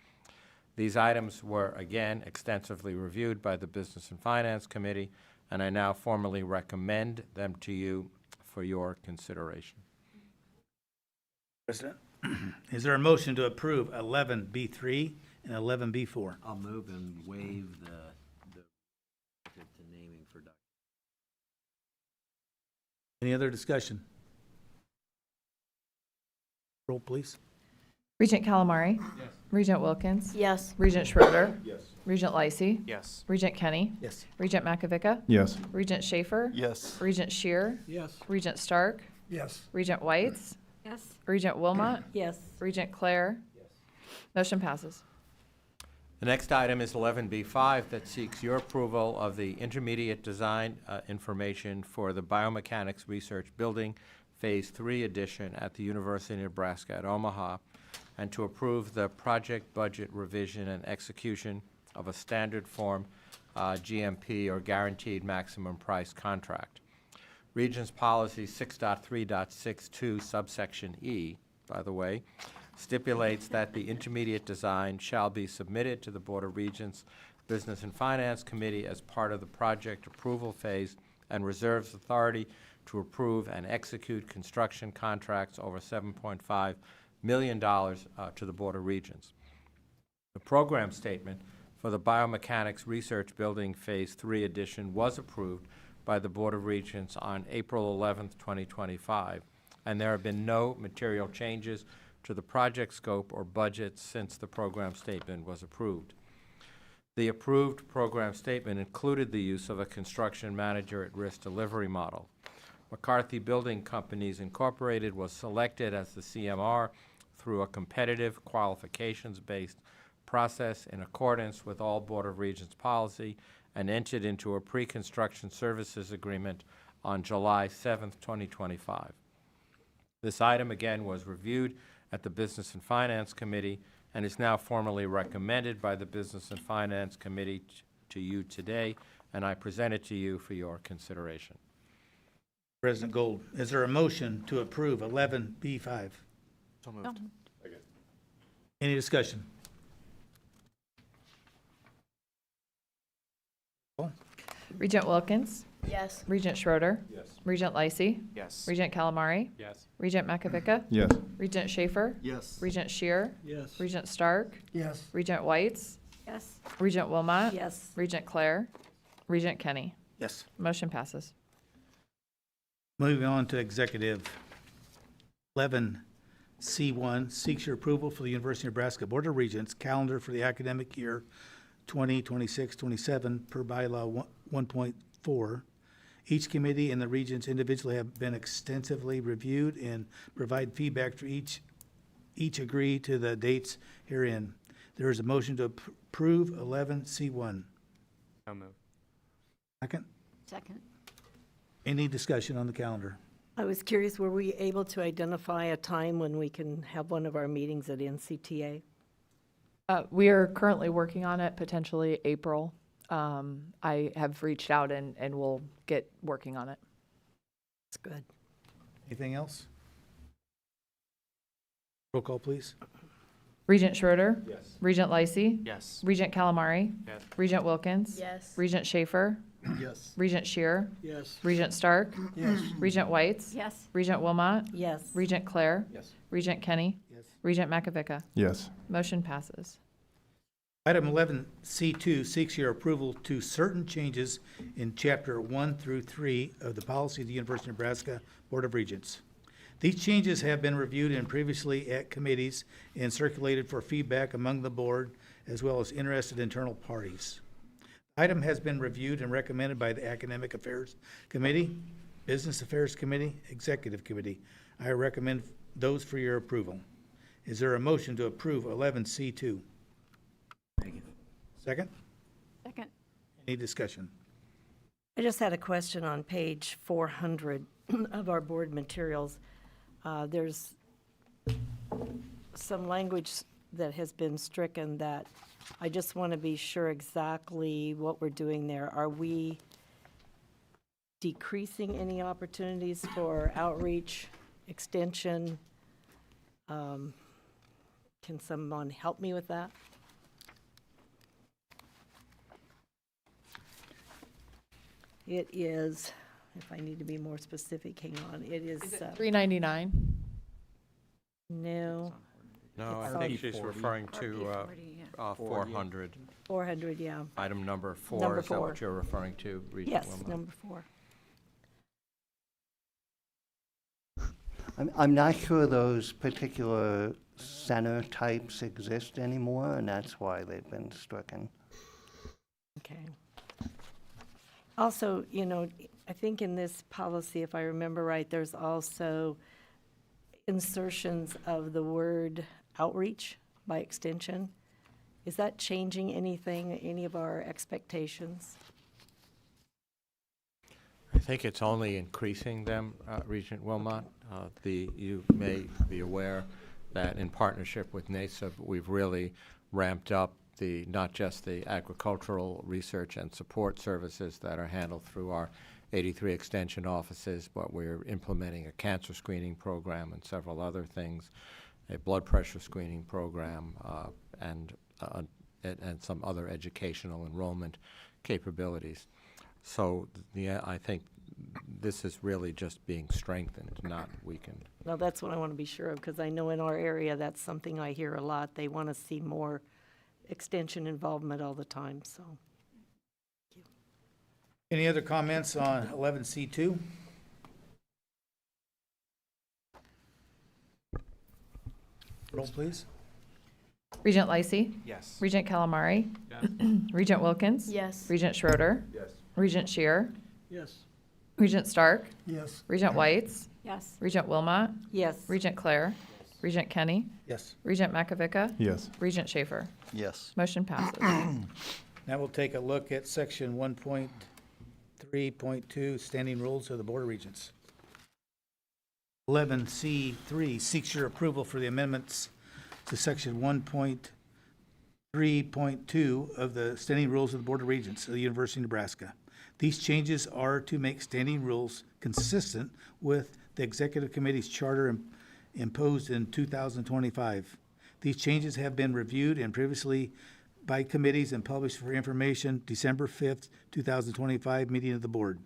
These items were, again, extensively reviewed by the Business and Finance Committee, and I now formally recommend them to you for your consideration. President, is there a motion to approve 11B3 and 11B4? I'll move and waive the naming for Dr. Any other discussion? Roll, please. Regent Calamari. Yes. Regent Wilkins. Yes. Regent Schroeder. Yes. Regent Lacey. Yes. Regent Kenny. Yes. Regent Makovica. Yes. Regent Schaefer. Yes. Regent Shear. Yes. Regent Stark. Yes. Regent Whites. Yes. Regent Wilmot. Yes. Regent Clare. Motion passes. The next item is 11B5 that seeks your approval of the intermediate design information for the Biomechanics Research Building Phase 3 addition at the University of Nebraska at Omaha, and to approve the project budget revision and execution of a standard form GMP or Guaranteed Maximum Price contract. Regents Policy 6.3.62 subsection E, by the way, stipulates that the intermediate design shall be submitted to the Board of Regents Business and Finance Committee as part of the project approval phase and reserves authority to approve and execute construction contracts over $7.5 million to the Board of Regents. The program statement for the Biomechanics Research Building Phase 3 addition was approved by the Board of Regents on April 11th, 2025, and there have been no material changes to the project scope or budget since the program statement was approved. The approved program statement included the use of a construction manager at risk delivery model. McCarthy Building Companies Incorporated was selected as the CMR through a competitive qualifications-based process in accordance with all Board of Regents policy and entered into a pre-construction services agreement on July 7th, 2025. This item again was reviewed at the Business and Finance Committee and is now formally recommended by the Business and Finance Committee to you today, and I present it to you for your consideration. President Gold, is there a motion to approve 11B5? So moved. Any discussion? Regent Wilkins? Yes. Regent Schroeder? Yes. Regent Lysy? Yes. Regent Calamari? Yes. Regent Makovica? Yes. Regent Schaefer? Yes. Regent Shear? Yes. Regent Stark? Yes. Regent Whites? Yes. Regent Wilmot? Yes. Regent Clare? Regent Kenny? Yes. Motion passes. Moving on to executive. 11C1 seeks your approval for the University of Nebraska Board of Regents calendar for the academic year 2026-27 per bylaw 1.4. Each committee and the regents individually have been extensively reviewed and provide feedback for each agree to the dates herein. There is a motion to approve 11C1. So moved. Second. Second. Any discussion on the calendar? I was curious, were we able to identify a time when we can have one of our meetings at NCTA? We are currently working on it, potentially April. I have reached out and we'll get working on it. That's good. Anything else? Roll call, please. Regent Schroeder? Yes. Regent Lysy? Yes. Regent Calamari? Yes. Regent Wilkins? Yes. Regent Schaefer? Yes. Regent Shear? Yes. Regent Stark? Yes. Regent Whites? Yes. Regent Wilmot? Yes. Regent Clare? Yes. Regent Kenny? Yes. Regent Makovica? Yes. Motion passes. Item 11C2 seeks your approval to certain changes in Chapter 1 through 3 of the policy of the University of Nebraska Board of Regents. These changes have been reviewed and previously at committees and circulated for feedback among the board as well as interested internal parties. Item has been reviewed and recommended by the Academic Affairs Committee, Business Affairs Committee, Executive Committee. I recommend those for your approval. Is there a motion to approve 11C2? Second? Second. Any discussion? I just had a question on page 400 of our board materials. There's some language that has been stricken that I just want to be sure exactly what we're doing there. Are we decreasing any opportunities for outreach, extension? Can someone help me with that? It is, if I need to be more specific, hang on, it is, $3.99. no, No, It's I think on- she's referring to 400. 400, yeah. Item number 4, Number is that what 4. you're referring to, Regent Yes, Wilmot? number 4. I'm not sure those particular center types exist anymore, and that's why they've been stricken. Okay. Also, you know, I think in this policy, if I remember right, there's also insertions of the word outreach by extension. Is that changing anything, any of our expectations? I think it's only increasing them, Regent Wilmot. You may be aware that in partnership with NASA, we've really ramped up not just the agricultural research and support services that are handled through our 83 extension offices, but we're implementing a cancer screening program and several other things, a blood pressure screening program, and some other educational enrollment capabilities. So I think this is really just being strengthened, not weakened. No, that's what I want to be sure of, because I know in our area, that's something I hear a lot. They want to see more extension involvement all the time, so. Any other comments on 11C2? Roll, please. Regent Lysy? Yes. Regent Calamari? Regent Wilkins? Yes. Regent Schroeder? Yes. Regent Shear? Yes. Regent Stark? Yes. Regent Whites? Yes. Regent Wilmot? Yes. Regent Clare? Regent Kenny? Yes. Regent Makovica? Yes. Regent Schaefer? Yes. Motion passes. Now we'll take a look at section 1.3.2, standing rules of the Board of Regents. 11C3 seeks your approval for the amendments to section 1.3.2 of the standing rules of the Board of Regents of the University of Nebraska. These changes are to make standing rules consistent with the Executive Committee's charter imposed in 2025. These changes have been reviewed and previously by committees and published for information December 5th, 2025 meeting of the board.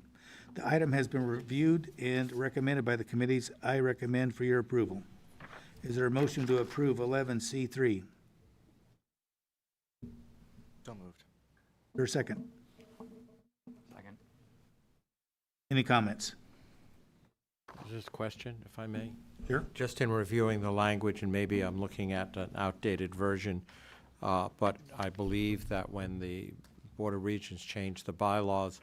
The item has been reviewed and recommended by the committees. I recommend for your approval. Is there a motion to approve 11C3? So moved. Or a second? Second. Any comments? Just a question, if I may. Sure. Just in reviewing the language, and maybe I'm looking at an outdated version, but I believe that when the Board of Regents changed the bylaws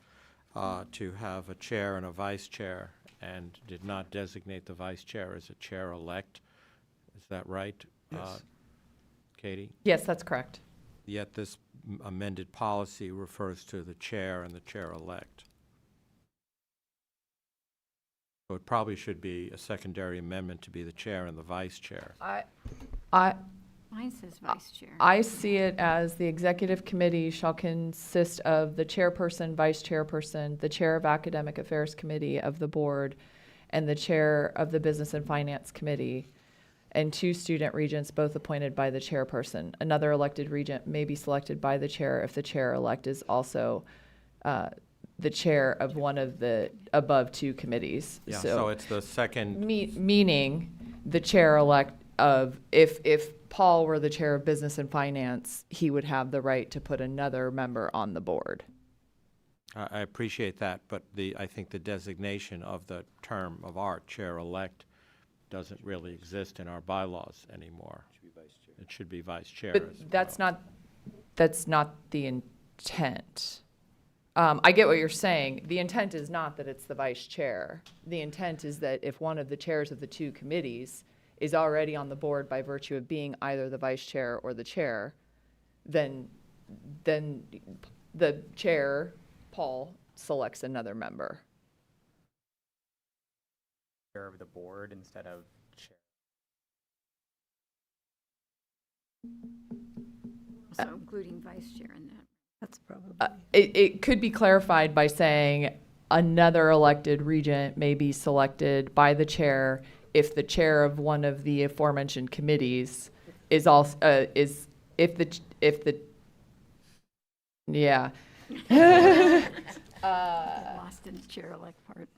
to have a chair and a vice chair, and did not designate the vice chair as a chair-elect, is that right? Yes. Katie? Yes, that's correct. Yet this amended policy refers to the chair and the chair-elect. So it probably should be a secondary amendment to be the chair and the vice chair. Mine says vice chair. I see it as the executive committee shall consist of the chairperson, vice chairperson, the chair of academic affairs committee of the board, and the chair of the business and finance committee, and 2 student regents, both appointed by the chairperson. Another elected regent may be selected by the chair if the chair-elect is also the chair of one of the above 2 committees. Yeah, so it's the second. Meaning the chair-elect of, if Paul were the chair of business and finance, he would have the right to put another member on the board. I appreciate that, but I think the designation of the term of art, chair-elect, doesn't really exist in our bylaws anymore. It should be vice chair. But that's not the intent. I get what you're saying. The intent is not that it's the vice chair. The intent is that if one of the chairs of the 2 committees is already on the board by virtue of being either the vice chair or the chair, then the chair, Paul, selects another member. Chair of the board instead of chair. So including vice chair in that. That's probably. It could be clarified by saying another elected regent may be selected by the chair if the chair of one of the aforementioned committees is also if the yeah. Lost in the chair-elect part.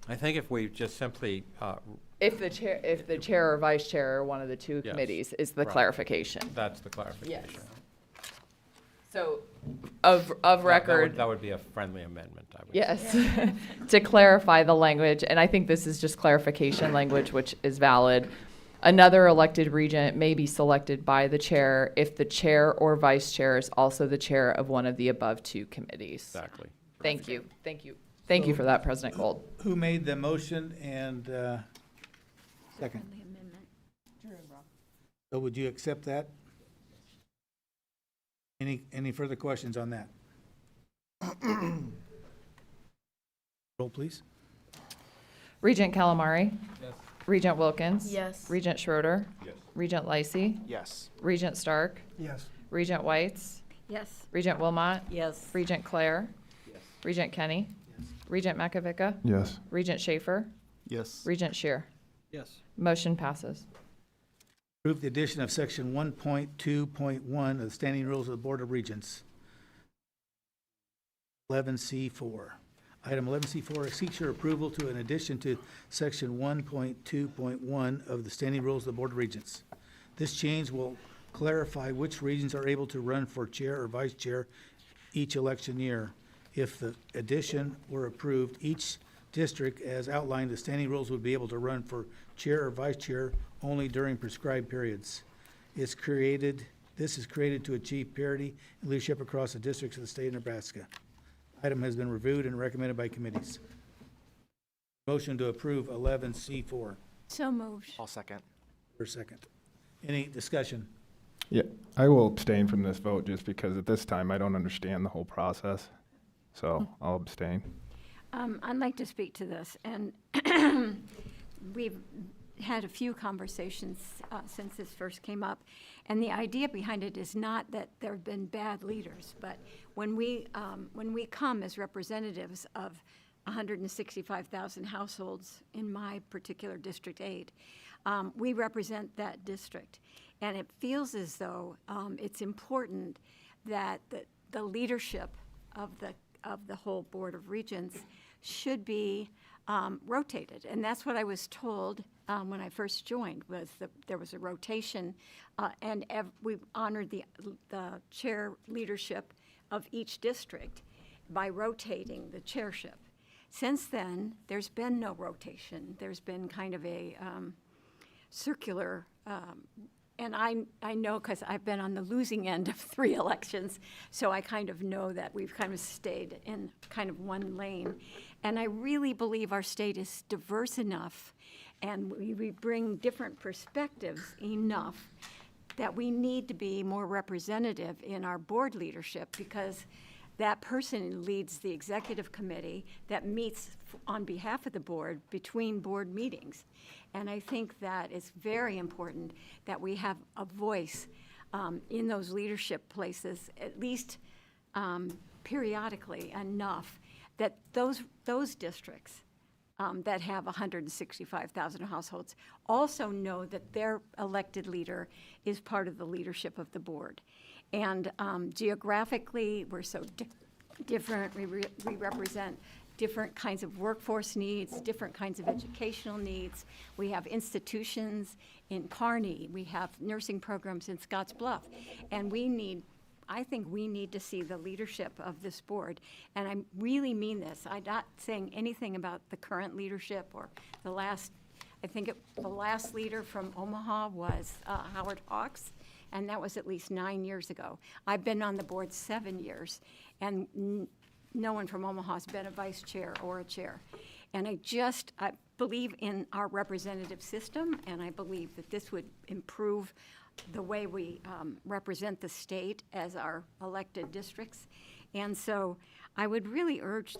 I think if we just simply, if the chair or vice chair or one of the 2 Yes. committees is the Right. clarification. that's the clarification. Yes. So, of record. That would be a friendly amendment, I would say. Yes, to clarify the language, and I think this is just clarification language, which is valid. Another elected regent may be selected by the chair if the chair or vice chair is also the chair of one of the above 2 committees. Exactly. Thank you, thank you. Thank you for that, President Gold. Who made the motion and second? Friendly amendment. So would you accept that? Any further questions on that? Roll, please. Regent Calamari. Yes. Regent Wilkins. Yes. Regent Schroeder. Yes. Regent Lacey. Yes. Regent Stark. Yes. Regent Whites. Yes. Regent Wilmot. Yes. Regent Clare. Yes. Regent Kenny. Regent Makovica. Yes. Regent Schaefer. Yes. Regent Shear. Yes. Motion passes. Approve the addition of section 1.2.1 of the standing rules of the Board of Regents. 11C4. Item 11C4 seeks your approval to an addition to section 1.2.1 of the standing rules of the Board of Regents. This change will clarify which regions are able to run for chair or vice chair each election year. If the addition were approved, each district, as outlined, the standing rules would be able to run for chair or vice chair only during prescribed periods. This is created to achieve parity in leadership across the districts of the state of Nebraska. Item has been reviewed and recommended by committees. Motion to approve 11C4. So moved. I'll second. For a second. Any discussion? Yeah, I will abstain from this vote just because at this time I don't understand the whole process. So I'll abstain. I'd like to speak to this, and we've had a few conversations since this first came up, and the idea behind it is not that there have been bad leaders, but when we come as representatives of 165,000 households in my particular District 8, we represent that district, and it feels as though it's important that the leadership of the whole Board of Regents should be rotated. And that's what I was told when I first joined, was that there was a rotation, and we honored the chair leadership of each district by rotating the chairship. Since then, there's been no rotation. There's been kind of a circular, and I know because I've been on the losing end of 3 elections, so I kind of know that we've kind of stayed in kind of one lane. And I really believe our state is diverse enough, and we bring different perspectives enough that we need to be more representative in our board leadership, because that person leads the executive committee that meets on behalf of the board between board meetings. And I think that it's very important that we have a voice in those leadership places, at least periodically enough, that those districts that have 165,000 households also know that their elected leader is part of the leadership of the board. And geographically, we're so different. We represent different kinds of workforce needs, different kinds of educational needs. We have institutions in Kearney. We have nursing programs in Scottsbluff. And I think we need to see the leadership of this board. And I really mean this. I'm not saying anything about the current leadership or the last, the last leader from Omaha was Howard Hawks, and that was at least 9 years ago. I've been on the board 7 years, and no one from Omaha has been a vice chair or a chair. And I believe in our representative system, and I believe that this would improve the way we represent the state as our elected districts. And so I would really urge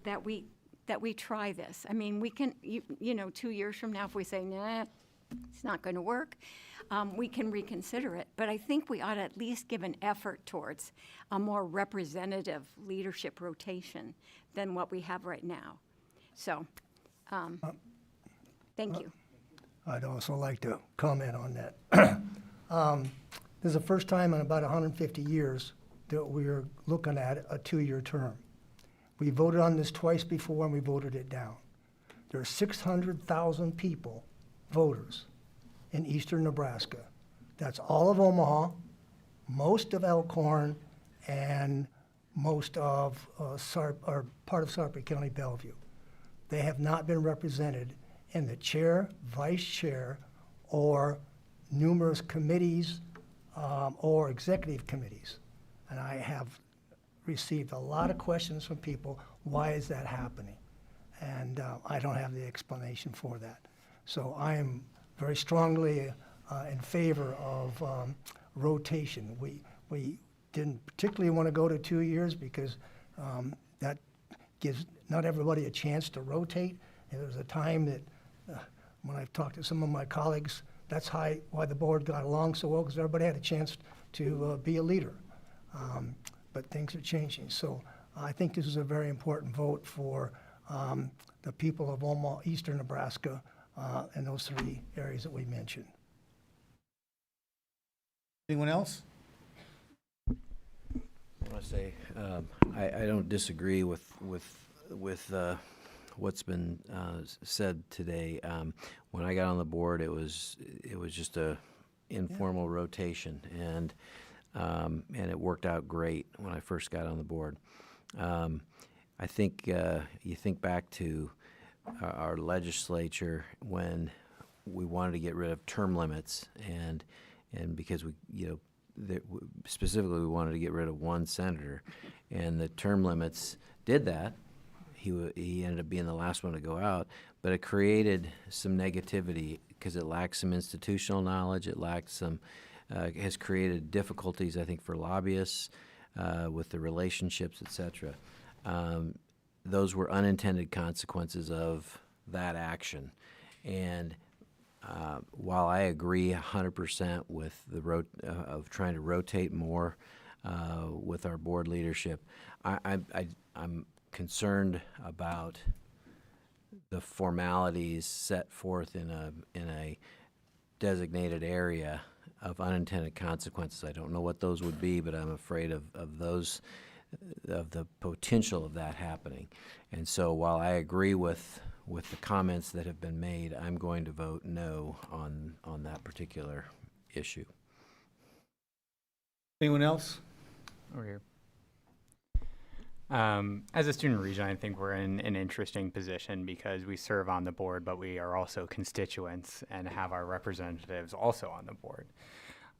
that we try this. I mean, we can, 2 years from now, if we say, nah, it's not going to work, we can reconsider it. But I think we ought to at least give an effort towards a more representative leadership rotation than what we have right now. So, thank you. I'd also like to comment on that. This is the first time in about 150 years that we're looking at a 2-year term. We voted on this twice before and we voted it down. There are 600,000 people, voters, in eastern Nebraska. That's all of Omaha, most of Elkhorn, and most of part of Sarpy County, Bellevue. They have not been represented in the chair, vice chair, or numerous committees or executive committees. And I have received a lot of questions from people, why is that happening? And I don't have the explanation for that. So I am very strongly in favor of rotation. We didn't particularly want to go to 2 years because that gives not everybody a chance to rotate. And there was a time that when I've talked to some of my colleagues, that's why the board got along so well, because everybody had a chance to be a leader. But things are changing. So I think this is a very important vote for the people of Omaha, eastern Nebraska, and those 3 areas that we mentioned. Anyone else? I want to say I don't disagree with what's been said today. When I got on the board, it was just a informal rotation, and it worked out great when I first got on the board. I think you think back to our legislature when we wanted to get rid of term limits, and because specifically we wanted to get rid of 1 senator, and the term limits did that. He ended up being the last one to go out, but it created some negativity because it lacks some institutional knowledge. It lacks some, has created difficulties, I think, for lobbyists with the relationships, et cetera. Those were unintended consequences of that action. And while I agree 100% with the of trying to rotate more with our board leadership, I'm concerned about the formalities set forth in a designated area of unintended consequences. I don't know what those would be, but I'm afraid of those, of the potential of that happening. And so while I agree with the comments that have been made, I'm going to vote no on that particular issue. Anyone else? Over here. As a student region, I think we're in an interesting position because we serve on the board, but we are also constituents and have our representatives also on the board.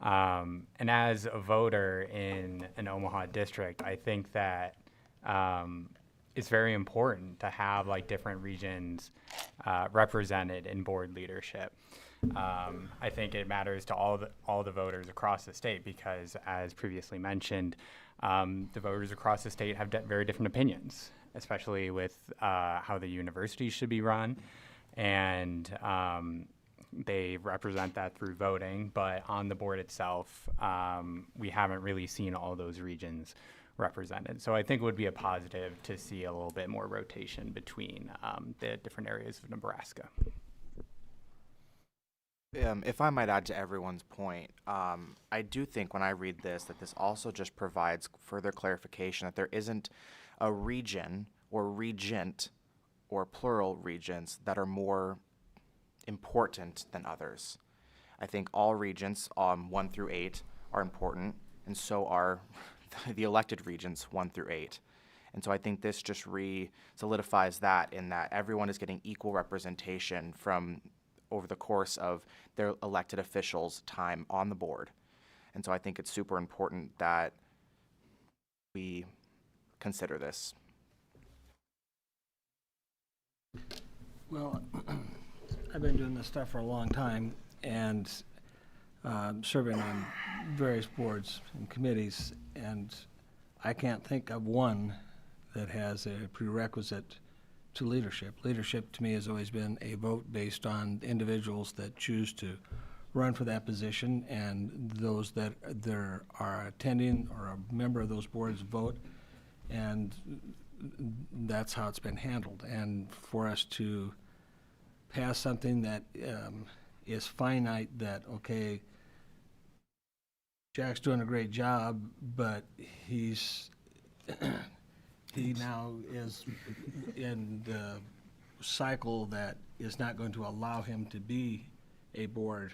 And as a voter in an Omaha district, I think that it's very important to have like different regions represented in board leadership. I think it matters to all the voters across the state because, as previously mentioned, the voters across the state have very different opinions, especially with how the university should be run, and they represent that through voting. But on the board itself, we haven't really seen all those regions represented. So I think it would be a positive to see a little bit more rotation between the different areas of Nebraska. If I might add to everyone's point, I do think when I read this that this also just provides further clarification that there isn't a region or regent or plural regions that are more important than others. I think all regions, 1 through 8, are important, and so are the elected regions 1 through 8. And so I think this just solidifies that in that everyone is getting equal representation from over the course of their elected officials' time on the board. And so I think it's super important that we consider this. Well, I've been doing this stuff for a long time and serving on various boards and committees, and I can't think of one that has a prerequisite to leadership. Leadership to me has always been a vote based on individuals that choose to run for that position, and those that there are attending or a member of those boards vote, and that's how it's been handled. And for us to pass something that is finite, that, okay, Jack's doing a great job, but he now is in the cycle that is not going to allow him to be a board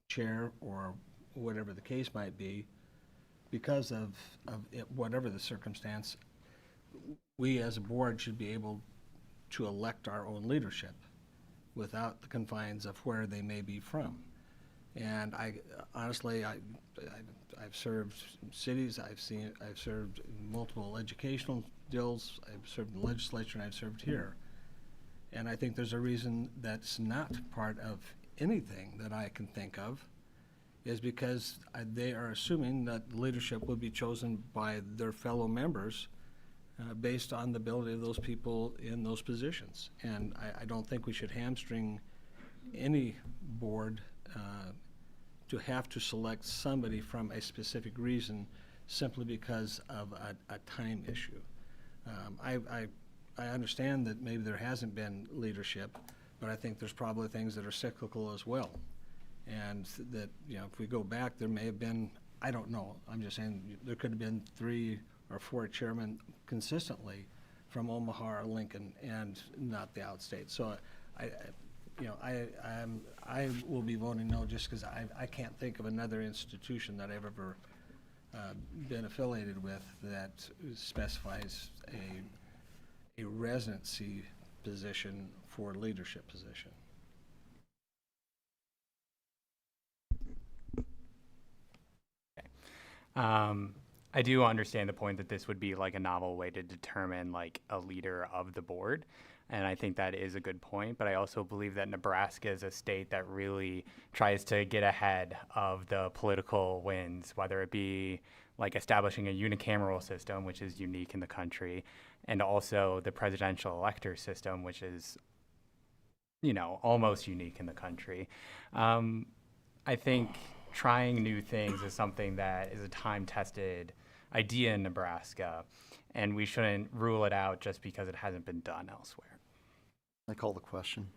chair or whatever the case might be because of it, whatever the circumstance. We as a board should be able to elect our own leadership without the confines of where they may be from. And honestly, I've served cities, I've served multiple educational deals, I've served in the legislature, and I've served here. And I think there's a reason that's not part of anything that I can think of, is because they are assuming that leadership will be chosen by their fellow members based on the ability of those people in those positions. And I don't think we should hamstring any board to have to select somebody from a specific reason simply because of a time issue. I understand that maybe there hasn't been leadership, but I think there's probably things that are cyclical as well. And that, if we go back, there may have been, I don't know, I'm just saying there could have been 3 or 4 chairmen consistently from Omaha or Lincoln and not the outstate. So I will be voting no just because I can't think of another institution that I've ever been affiliated with that specifies a residency position for leadership position. I do understand the point that this would be like a novel way to determine like a leader of the board. And I think that is a good point, but I also believe that Nebraska is a state that really tries to get ahead of the political winds, whether it be like establishing a unicameral system, which is unique in the country, and also the presidential elector system, which is, you know, almost unique in the country. I think trying new things is something that is a time-tested idea in Nebraska, and we shouldn't rule it out just because it hasn't been done elsewhere. I call the question.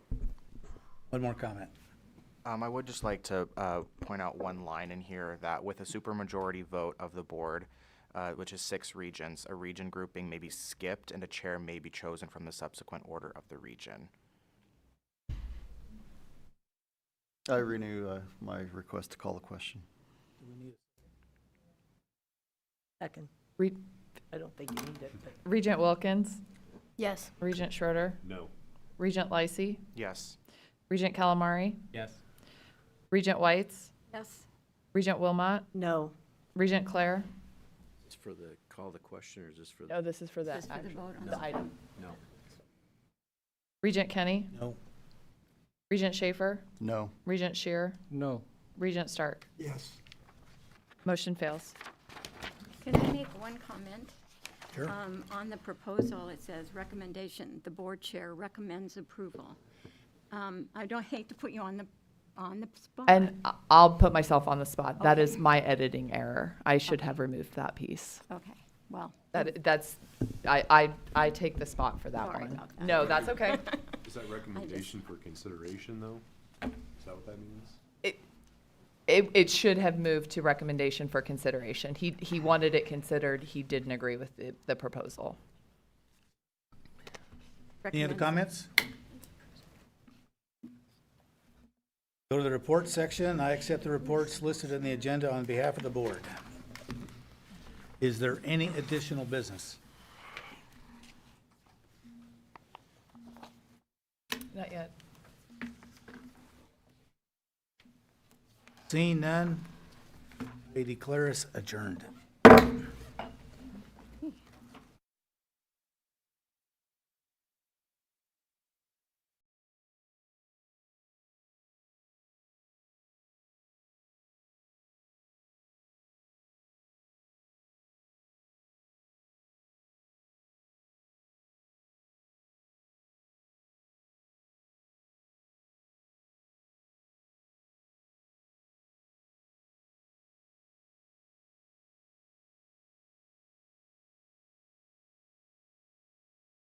One more comment. I would just like to point out one line in here that with a supermajority vote of the board, which is 6 regions, a region grouping may be skipped and a chair may be chosen from the subsequent order of the region. I renew my request to call the question. Second. I don't think you need it, but. Regent Wilkins, Yes. Regent Schroeder, No. Regent Lysy, Yes. Regent Calamari, Yes. Regent Whites, Yes. Regent Wilmot, No. Regent Claire. It's for the call the question, or is this for the? Oh, this is for the This is for the vote on the item. No. Regent Kenny, No. Regent Schaefer, No. Regent Shear, No. Regent Stark. Yes. Motion fails. Can I make one comment? Sure. On the proposal, it says recommendation, the board chair recommends approval. I don't hate to put you on the spot. And I'll put myself on the spot. That is Okay. my editing error. I should have removed that piece. Okay, well. I take the spot for that Sorry one. about that. No, that's okay. Is that recommendation for consideration, though? Is that what that means? It should have moved to recommendation for consideration. He wanted it considered. He didn't agree with the proposal. Any other comments? Go to the report section. I accept the reports listed in the agenda on behalf of the board. Is there any additional business? Not yet. Seeing none, I declare us adjourned.